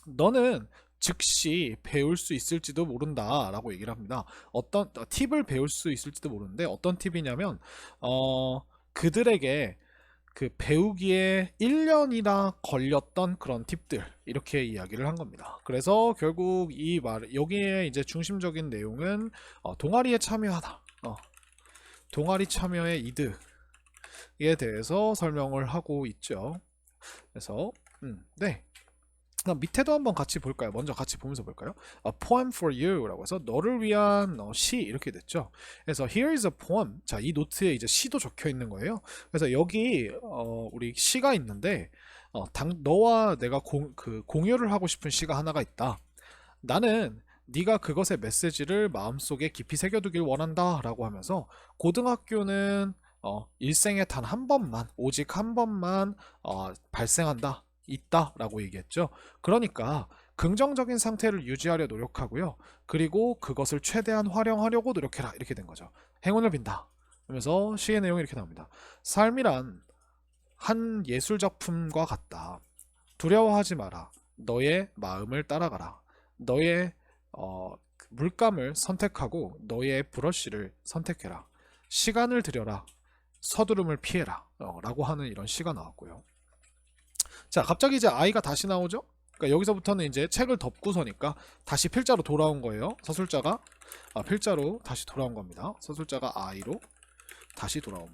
너는 즉시 배울 수 있을지도 모른다 라고 얘기를 합니다. 어떤 팁을 배울 수 있을지도 모르는데 어떤 팁이냐면 그들에게 그 배우기에 1년이나 걸렸던 그런 팁들 이렇게 이야기를 한 겁니다. 그래서 결국 여기에 이제 중심적인 내용은 동아리에 참여하다. 동아리 참여의 이득에 대해서 설명을 하고 있죠. 그래서 네. 그럼 밑에도 한번 같이 볼까요? 먼저 같이 보면서 볼까요? A poem for you 라고 해서 너를 위한 시 이렇게 됐죠. 그래서 here is a poem. 자, 이 노트에 이제 시도 적혀 있는 거예요. 그래서 여기 우리 시가 있는데 너와 내가 공유를 하고 싶은 시가 하나가 있다. 나는 네가 그것의 메시지를 마음속에 깊이 새겨두길 원한다 라고 하면서 고등학교는 일생에 단 한 번만 오직 한 번만 발생한다. 있다라고 얘기했죠. 그러니까 긍정적인 상태를 유지하려 노력하고요. 그리고 그것을 최대한 활용하려고 노력해라. 이렇게 된 거죠. 행운을 빈다. 그러면서 시의 내용이 이렇게 나옵니다. 삶이란 한 예술 작품과 같다. 두려워하지 마라. 너의 마음을 따라가라. 너의 물감을 선택하고 너의 브러쉬를 선택해라. 시간을 들여라. 서두름을 피해라. 라고 하는 이런 시가 나왔고요. 자, 갑자기 이제 I가 다시 나오죠? 그러니까 여기서부터는 이제 책을 덮고서니까 다시 필자로 돌아온 거예요. 서술자가 필자로 다시 돌아온 겁니다. 서술자가 I로 다시 돌아옴.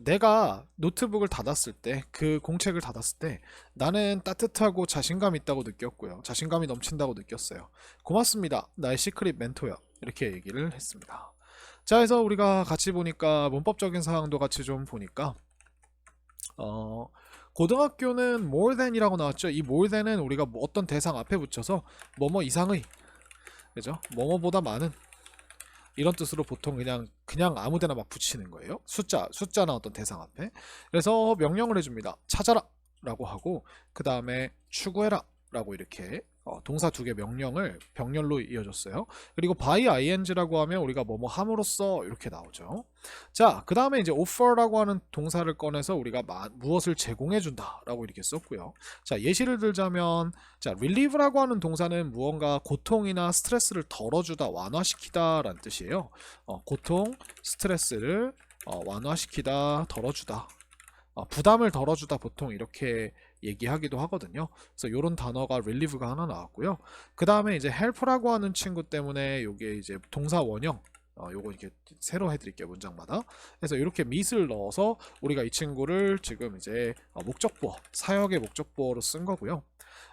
내가 노트북을 닫았을 때, 그 공책을 닫았을 때 나는 따뜻하고 자신감 있다고 느꼈고요. 자신감이 넘친다고 느꼈어요. 고맙습니다. 나의 시크릿 멘토야. 이렇게 얘기를 했습니다. 자, 그래서 우리가 같이 보니까 문법적인 사항도 같이 좀 보니까 고등학교는 more than이라고 나왔죠. 이 more than은 우리가 뭐 어떤 대상 앞에 붙여서 뭐뭐 이상의, 그죠? 뭐뭐보다 많은, 이런 뜻으로 보통 그냥 아무데나 막 붙이는 거예요. 숫자나 어떤 대상 앞에. 그래서 명령을 해줍니다. 찾아라 라고 하고, 그 다음에 추구해라 라고 이렇게 동사 두 개 명령을 병렬로 이어줬어요. 그리고 by ing라고 하면 우리가 뭐뭐 함으로써 이렇게 나오죠. 자, 그 다음에 이제 offer라고 하는 동사를 꺼내서 우리가 무엇을 제공해준다 라고 이렇게 썼고요. 자, 예시를 들자면, 자, relieve라고 하는 동사는 무언가 고통이나 스트레스를 덜어주다, 완화시키다 라는 뜻이에요. 고통, 스트레스를 완화시키다, 덜어주다, 부담을 덜어주다, 보통 이렇게 얘기하기도 하거든요. 그래서 이런 단어가 relieve가 하나 나왔고요. 그 다음에 이제 help라고 하는 친구 때문에 요게 이제 동사 원형, 요거 이렇게 새로 해드릴게요, 문장마다. 그래서 이렇게 meet을 넣어서 우리가 이 친구를 지금 이제 목적보어, 사역의 목적보어로 쓴 거고요.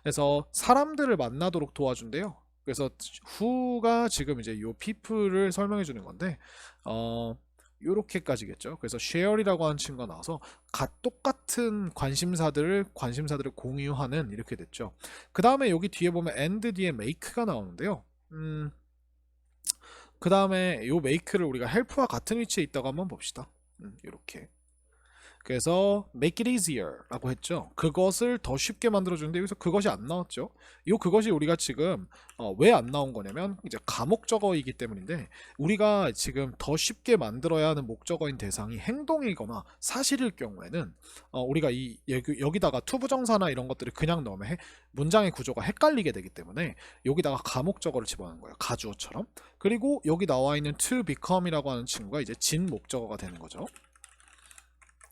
그래서 사람들을 만나도록 도와준대요. 그래서 who가 지금 이제 요 people을 설명해 주는 건데, 요렇게까지겠죠. 그래서 share이라고 하는 친구가 나와서 똑같은 관심사들을 공유하는, 이렇게 됐죠. 그 다음에 여기 뒤에 보면 and 뒤에 make가 나오는데요. 그 다음에 요 make를 우리가 help와 같은 위치에 있다고 한번 봅시다. 이렇게. 그래서 make it easier 라고 했죠. 그것을 더 쉽게 만들어주는데 여기서 그것이 안 나왔죠. 요 그것이 우리가 지금 왜 안 나온 거냐면 이제 가목적어이기 때문인데, 우리가 지금 더 쉽게 만들어야 하는 목적어인 대상이 행동이거나 사실일 경우에는 우리가 여기다가 투부정사나 이런 것들을 그냥 넣으면 문장의 구조가 헷갈리게 되기 때문에 여기다가 가목적어를 집어넣는 거예요. 가주어처럼. 그리고 여기 나와 있는 to become이라고 하는 친구가 이제 진 목적어가 되는 거죠.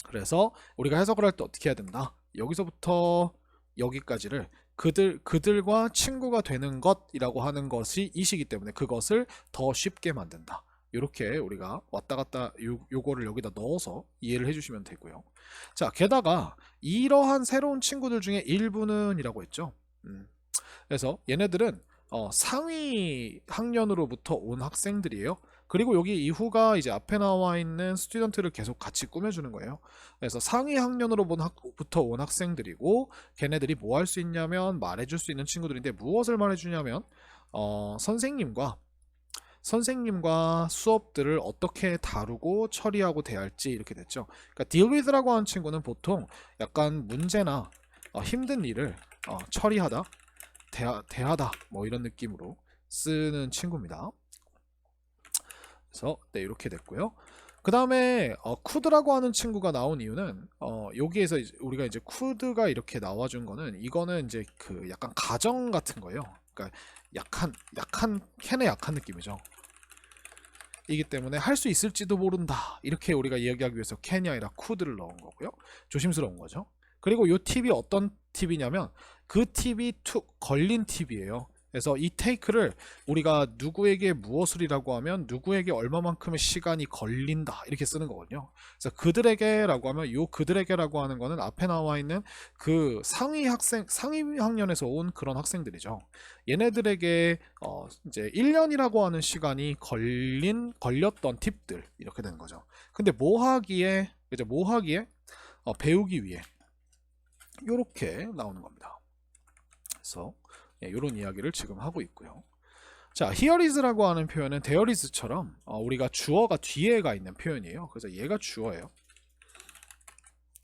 그래서 우리가 해석을 할 때 어떻게 해야 된다? 여기서부터 여기까지를 그들과 친구가 되는 것이라고 하는 것이 이시기 때문에 그것을 더 쉽게 만든다. 이렇게 우리가 왔다 갔다 요거를 여기다 넣어서 이해를 해주시면 되고요. 자, 게다가 이러한 새로운 친구들 중에 일부는 이라고 했죠. 그래서 얘네들은 상위 학년으로부터 온 학생들이에요. 그리고 여기 이후가 이제 앞에 나와 있는 스튜던트를 계속 같이 꾸며주는 거예요. 그래서 상위 학년으로부터 온 학생들이고, 걔네들이 뭐 할 수 있냐면 말해줄 수 있는 친구들인데, 무엇을 말해주냐면 선생님과 수업들을 어떻게 다루고 처리하고 대할지, 이렇게 됐죠. 그러니까 deal with라고 하는 친구는 보통 약간 문제나 힘든 일을 처리하다, 대하다, 뭐 이런 느낌으로 쓰는 친구입니다. 그래서 네, 이렇게 됐고요. 그 다음에 could라고 하는 친구가 나온 이유는 여기에서 우리가 이제 could가 이렇게 나와준 거는, 이거는 이제 그 약간 가정 같은 거예요. 그러니까 캔의 약한 느낌이죠. 이기 때문에 할 수 있을지도 모른다, 이렇게 우리가 이야기하기 위해서 can이 아니라 could를 넣은 거고요. 조심스러운 거죠. 그리고 이 팁이 어떤 팁이냐면 그 팁이 걸린 팁이에요. 그래서 이 take를 우리가 누구에게 무엇을이라고 하면 누구에게 얼마만큼의 시간이 걸린다, 이렇게 쓰는 거거든요. 그래서 그들에게라고 하면 요 그들에게라고 하는 거는 앞에 나와 있는 그 상위 학년에서 온 그런 학생들이죠. 얘네들에게 이제 1년이라고 하는 시간이 걸렸던 팁들, 이렇게 되는 거죠. 근데 뭐 하기에 배우기 위해 이렇게 나오는 겁니다. 그래서 이런 이야기를 지금 하고 있고요. 자, here is라고 하는 표현은 there is처럼 우리가 주어가 뒤에가 있는 표현이에요. 그래서 얘가 주어예요.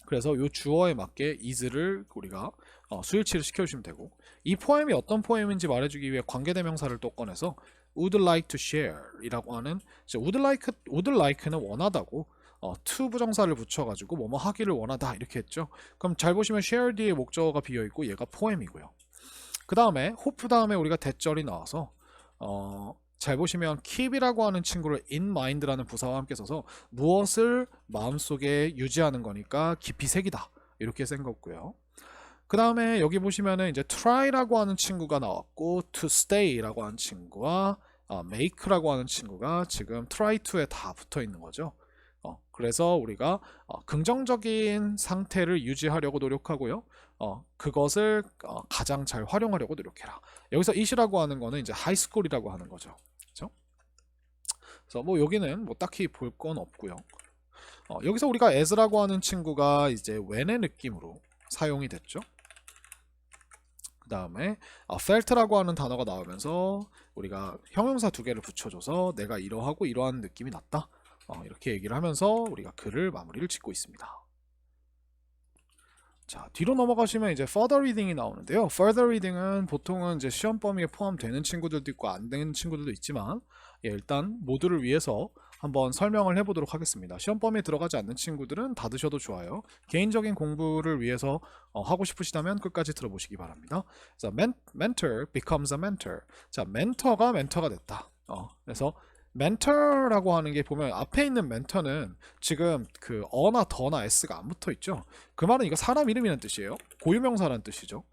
그래서 이 주어에 맞게 is를 우리가 수일치를 시켜주시면 되고, 이 포엠이 어떤 포엠인지 말해주기 위해 관계대명사를 또 꺼내서 would like to share 이라고 하는, would like는 원하다고 to 부정사를 붙여가지고 뭐뭐 하기를 원하다, 이렇게 했죠. 그럼 잘 보시면 share 뒤에 목적어가 비어있고 얘가 포엠이고요. 그 다음에 hope 다음에 우리가 대절이 나와서 잘 보시면 keep이라고 하는 친구를 in mind라는 부사와 함께 써서 무엇을 마음속에 유지하는 거니까 깊이 새기다, 이렇게 쓴 거고요. 그 다음에 여기 보시면은 이제 try라고 하는 친구가 나왔고 to stay라고 하는 친구와 make라고 하는 친구가 지금 try to에 다 붙어 있는 거죠. 그래서 우리가 긍정적인 상태를 유지하려고 노력하고요. 그것을 가장 잘 활용하려고 노력해라. 여기서 it이라고 하는 거는 이제 하이스쿨이라고 하는 거죠. 그렇죠? 그래서 뭐 여기는 뭐 딱히 볼 건 없고요. 여기서 우리가 as라고 하는 친구가 이제 when의 느낌으로 사용이 됐죠. 그 다음에 felt라고 하는 단어가 나오면서 우리가 형용사 두 개를 붙여줘서 내가 이러하고 이러한 느낌이 났다. 이렇게 얘기를 하면서 우리가 글을 마무리를 짓고 있습니다. 자, 뒤로 넘어가시면 이제 further reading이 나오는데요. further reading은 보통은 이제 시험 범위에 포함되는 친구들도 있고 안 되는 친구들도 있지만, 일단 모두를 위해서 한번 설명을 해보도록 하겠습니다. 시험 범위에 들어가지 않는 친구들은 닫으셔도 좋아요. 개인적인 공부를 위해서 하고 싶으시다면 끝까지 들어보시기 바랍니다. 자, mentor becomes a mentor. 자, 멘토가 됐다. 그래서 멘토라고 하는 게 보면 앞에 있는 멘토는 지금 그 어나 더나 s가 안 붙어 있죠. 그 말은 이거 사람 이름이라는 뜻이에요. 고유명사라는 뜻이죠.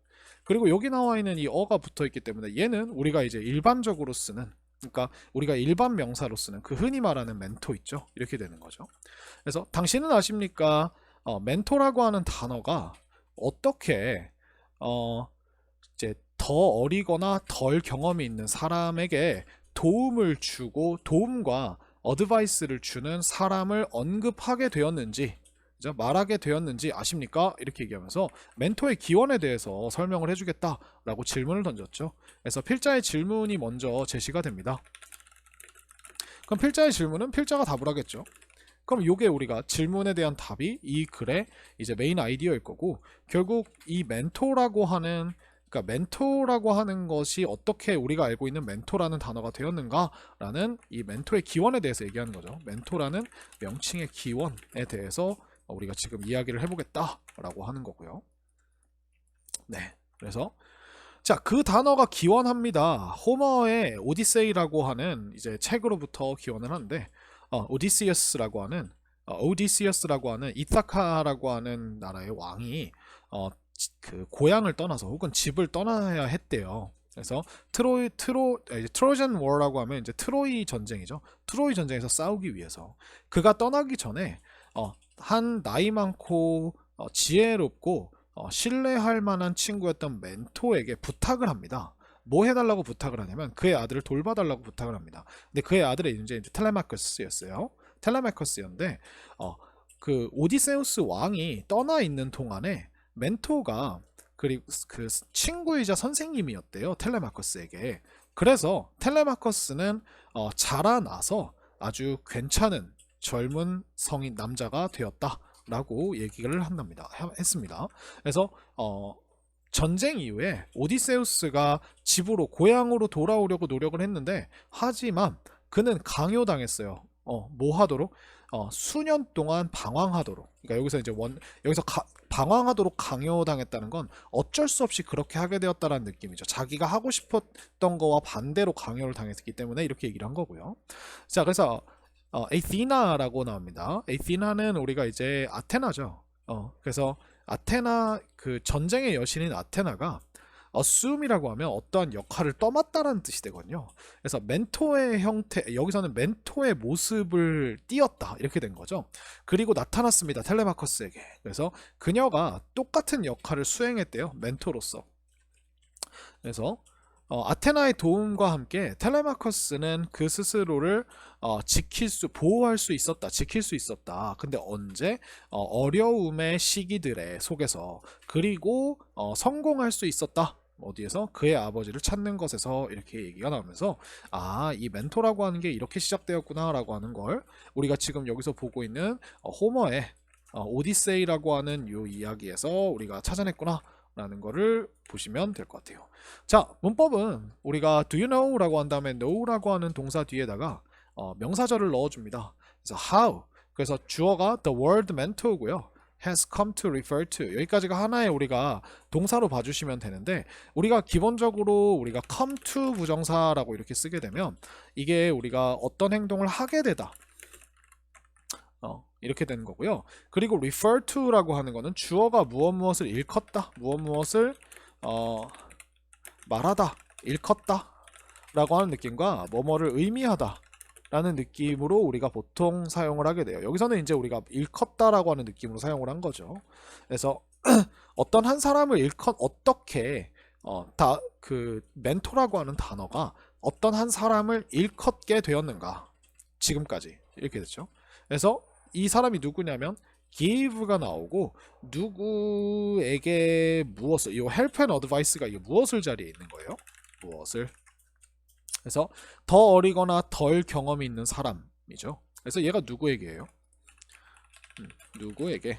그리고 여기 나와 있는 이 어가 붙어 있기 때문에 얘는 우리가 이제 일반적으로 쓰는, 그러니까 우리가 일반 명사로 쓰는 그 흔히 말하는 멘토 있죠. 이렇게 되는 거죠. 그래서 당신은 아십니까? 멘토라고 하는 단어가 어떻게 이제 더 어리거나 덜 경험이 있는 사람에게 도움을 주고 도움과 어드바이스를 주는 사람을 언급하게 되었는지, 그죠? 말하게 되었는지 아십니까? 이렇게 얘기하면서 멘토의 기원에 대해서 설명을 해주겠다라고 질문을 던졌죠. 그래서 필자의 질문이 먼저 제시가 됩니다. 그럼 필자의 질문은 필자가 답을 하겠죠. 그럼 이게 우리가 질문에 대한 답이 이 글의 이제 메인 아이디어일 거고, 결국 이 멘토라고 하는, 그러니까 멘토라고 하는 것이 어떻게 우리가 알고 있는 멘토라는 단어가 되었는가라는 이 멘토의 기원에 대해서 얘기하는 거죠. 멘토라는 명칭의 기원에 대해서 우리가 지금 이야기를 해보겠다라고 하는 거고요. 네, 그래서 자, 그 단어가 기원합니다. 호머의 오디세이라고 하는 이제 책으로부터 기원을 하는데, 오디시어스라고 하는 이타카라고 하는 나라의 왕이 그 고향을 떠나서 혹은 집을 떠나야 했대요. 그래서 트로잔 워라고 하면 이제 트로이 전쟁이죠. 트로이 전쟁에서 싸우기 위해서 그가 떠나기 전에 한 나이 많고 지혜롭고 신뢰할 만한 친구였던 멘토에게 부탁을 합니다. 뭐 해달라고 부탁을 하냐면 그의 아들을 돌봐달라고 부탁을 합니다. 근데 그의 아들의 이름이 이제 텔레마커스였어요. 텔레마커스였는데 그 오디세우스 왕이 떠나 있는 동안에 멘토가 그리고 그 친구이자 선생님이었대요. 텔레마커스에게. 그래서 텔레마커스는 자라나서 아주 괜찮은 젊은 성인 남자가 되었다라고 얘기를 했습니다. 그래서 전쟁 이후에 오디세우스가 집으로 고향으로 돌아오려고 노력을 했는데, 하지만 그는 강요당했어요. 뭐 하도록? 수년 동안 방황하도록. 그러니까 여기서 이제 방황하도록 강요당했다는 건 어쩔 수 없이 그렇게 하게 되었다는 느낌이죠. 자기가 하고 싶었던 거와 반대로 강요를 당했기 때문에 이렇게 얘기를 한 거고요. 자, 그래서 에이티나라고 나옵니다. 에이티나는 우리가 이제 아테나죠. 그래서 아테나, 그 전쟁의 여신인 아테나가 assume이라고 하면 어떠한 역할을 떠맡다라는 뜻이 되거든요. 그래서 멘토의 형태, 여기서는 멘토의 모습을 띄었다 이렇게 된 거죠. 그리고 나타났습니다. 텔레마커스에게. 그래서 그녀가 똑같은 역할을 수행했대요. 멘토로서. 그래서 아테나의 도움과 함께 텔레마커스는 그 스스로를 보호할 수 있었다, 지킬 수 있었다. 근데 언제? 어려움의 시기들의 속에서. 그리고 성공할 수 있었다. 어디에서? 그의 아버지를 찾는 것에서. 이렇게 얘기가 나오면서 이 멘토라고 하는 게 이렇게 시작되었구나 라고 하는 걸 우리가 지금 여기서 보고 있는 호머의 오디세이라고 하는 이 이야기에서 우리가 찾아냈구나 라는 거를 보시면 될 것 같아요. 자, 문법은 우리가 do you know 라고 한 다음에 know라고 하는 동사 뒤에다가 명사절을 넣어줍니다. 그래서 how, 그래서 주어가 the word mentor고요. has come to refer to, 여기까지가 하나의 우리가 동사로 봐주시면 되는데, 우리가 기본적으로 우리가 come to 부정사라고 이렇게 쓰게 되면 이게 우리가 어떤 행동을 하게 되다 이렇게 되는 거고요. 그리고 refer to라고 하는 거는 주어가 무엇을 일컫다, 무엇을 말하다, 일컫다 라고 하는 느낌과 뭐뭐를 의미하다 라는 느낌으로 우리가 보통 사용을 하게 돼요. 여기서는 이제 우리가 일컫다라고 하는 느낌으로 사용을 한 거죠. 그래서 어떤 한 사람을 어떻게 다 그 멘토라고 하는 단어가 어떤 한 사람을 일컫게 되었는가 지금까지 이렇게 됐죠. 그래서 이 사람이 누구냐면 give가 나오고 누구에게 무엇을 이 help and advice가 이게 무엇을 자리에 있는 거예요. 무엇을. 그래서 더 어리거나 덜 경험이 있는 사람이죠. 그래서 얘가 누구에게예요? 누구에게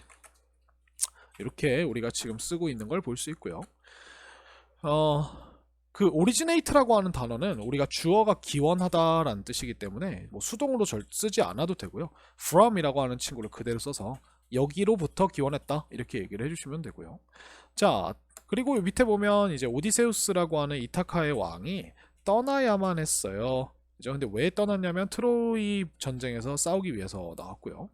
이렇게 우리가 지금 쓰고 있는 걸 볼 수 있고요. 그 originate라고 하는 단어는 우리가 주어가 기원하다라는 뜻이기 때문에 뭐 수동으로 쓰지 않아도 되고요. from이라고 하는 친구를 그대로 써서 여기로부터 기원했다 이렇게 얘기를 해주시면 되고요. 자, 그리고 밑에 보면 이제 오디세우스라고 하는 이타카의 왕이 떠나야만 했어요. 그죠? 근데 왜 떠났냐면 트로이 전쟁에서 싸우기 위해서 나왔고요.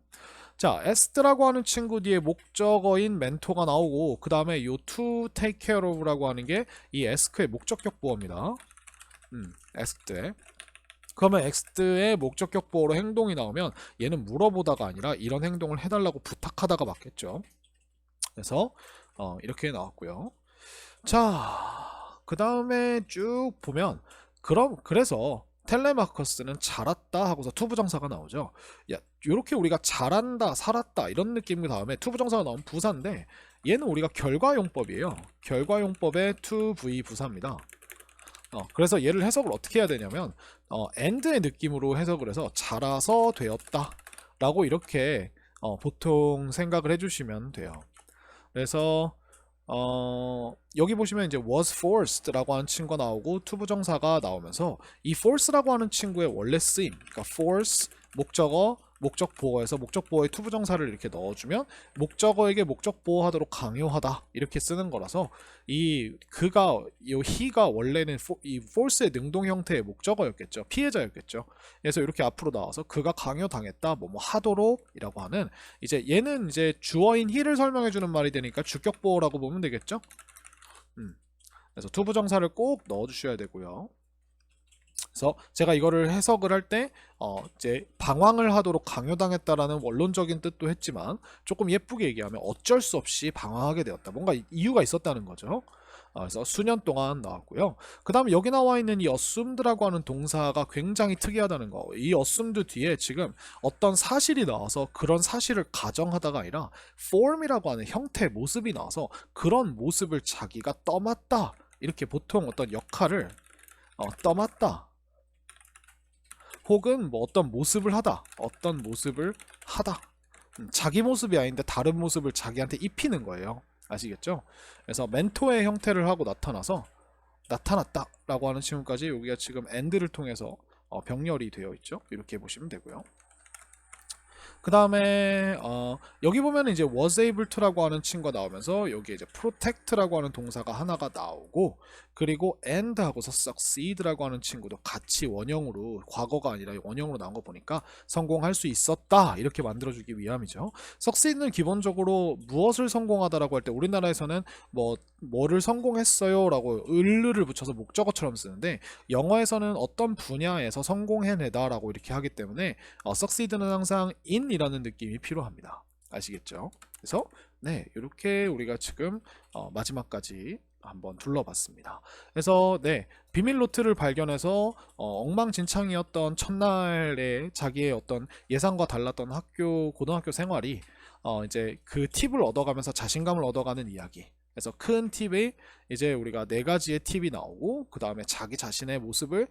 자, 에스트라고 하는 친구 뒤에 목적어인 멘토가 나오고 그 다음에 요 to take care of라고 하는 게 이 에스크의 목적격 보어입니다. 에스크에. 그러면 엑스트의 목적격 보어로 행동이 나오면 얘는 물어보다가 아니라 이런 행동을 해달라고 부탁하다가 맞겠죠. 그래서 이렇게 나왔고요. 자, 그 다음에 쭉 보면 그래서 텔레마커스는 잘 왔다 하고서 투부정사가 나오죠. 야, 요렇게 우리가 잘한다, 살았다 이런 느낌 다음에 투부정사가 나오면 부사인데 얘는 우리가 결과용법이에요. 결과용법의 to v 부사입니다. 그래서 얘를 해석을 어떻게 해야 되냐면 and의 느낌으로 해석을 해서 자라서 되었다 라고 이렇게 보통 생각을 해주시면 돼요. 그래서 여기 보시면 이제 was forced라고 하는 친구가 나오고 투부정사가 나오면서 이 force라고 하는 친구의 원래 쓰임, 그러니까 force 목적어 목적 보어에서 목적 보어에 투부정사를 이렇게 넣어주면 목적어에게 목적 보호하도록 강요하다 이렇게 쓰는 거라서 그가 he가 원래는 이 force의 능동 형태의 목적어였겠죠. 피해자였겠죠. 그래서 이렇게 앞으로 나와서 그가 강요당했다 뭐 하도록이라고 하는 이제 얘는 이제 주어인 he를 설명해주는 말이 되니까 주격 보호라고 보면 되겠죠. 그래서 투부정사를 꼭 넣어주셔야 되고요. 그래서 제가 이거를 해석을 할 때 이제 방황을 하도록 강요당했다라는 원론적인 뜻도 했지만 조금 예쁘게 얘기하면 어쩔 수 없이 방황하게 되었다. 뭔가 이유가 있었다는 거죠. 그래서 수년 동안 나왔고요. 그 다음에 여기 나와 있는 이 assumed라고 하는 동사가 굉장히 특이하다는 거. 이 assumed 뒤에 지금 어떤 사실이 나와서 그런 사실을 가정하다가 아니라 form이라고 하는 형태, 모습이 나와서 그런 모습을 자기가 떠맡다. 이렇게 보통 어떤 역할을 떠맡다. 혹은 뭐 어떤 모습을 하다. 자기 모습이 아닌데 다른 모습을 자기한테 입히는 거예요. 아시겠죠? 그래서 멘토의 형태를 하고 나타났다 라고 하는 친구까지 여기가 지금 and를 통해서 병렬이 되어 있죠. 이렇게 보시면 되고요. 그 다음에 여기 보면 이제 was able to라고 하는 친구가 나오면서 여기에 이제 protect라고 하는 동사가 하나가 나오고 그리고 and 하고서 succeed라고 하는 친구도 같이 원형으로 과거가 아니라 원형으로 나온 거 보니까 성공할 수 있었다 이렇게 만들어주기 위함이죠. succeed는 기본적으로 무엇을 성공하다라고 할 때 우리나라에서는 뭐를 성공했어요 라고 을을 붙여서 목적어처럼 쓰는데 영어에서는 어떤 분야에서 성공해내다 라고 이렇게 하기 때문에 succeed는 항상 in이라는 느낌이 필요합니다. 아시겠죠? 그래서 네, 이렇게 우리가 지금 마지막까지 한번 둘러봤습니다. 그래서 네, 비밀 노트를 발견해서 엉망진창이었던 첫날에 자기의 어떤 예상과 달랐던 고등학교 생활이 이제 그 팁을 얻어가면서 자신감을 얻어가는 이야기. 그래서 큰 팁이 이제 우리가 4가지의 팁이 나오고 그 다음에 자기 자신의 모습을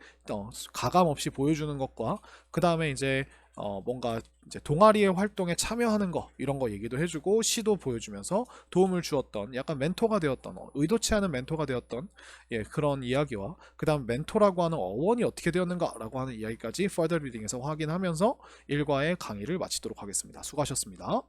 가감 없이 보여주는 것과 그 다음에 이제 뭔가 이제 동아리의 활동에 참여하는 거 이런 거 얘기도 해주고 시도 보여주면서 도움을 주었던 약간 멘토가 되었던 의도치 않은 멘토가 되었던 그런 이야기와 그 다음 멘토라고 하는 어원이 어떻게 되었는가 라고 하는 이야기까지 further reading에서 확인하면서 1과의 강의를 마치도록 하겠습니다. 수고하셨습니다.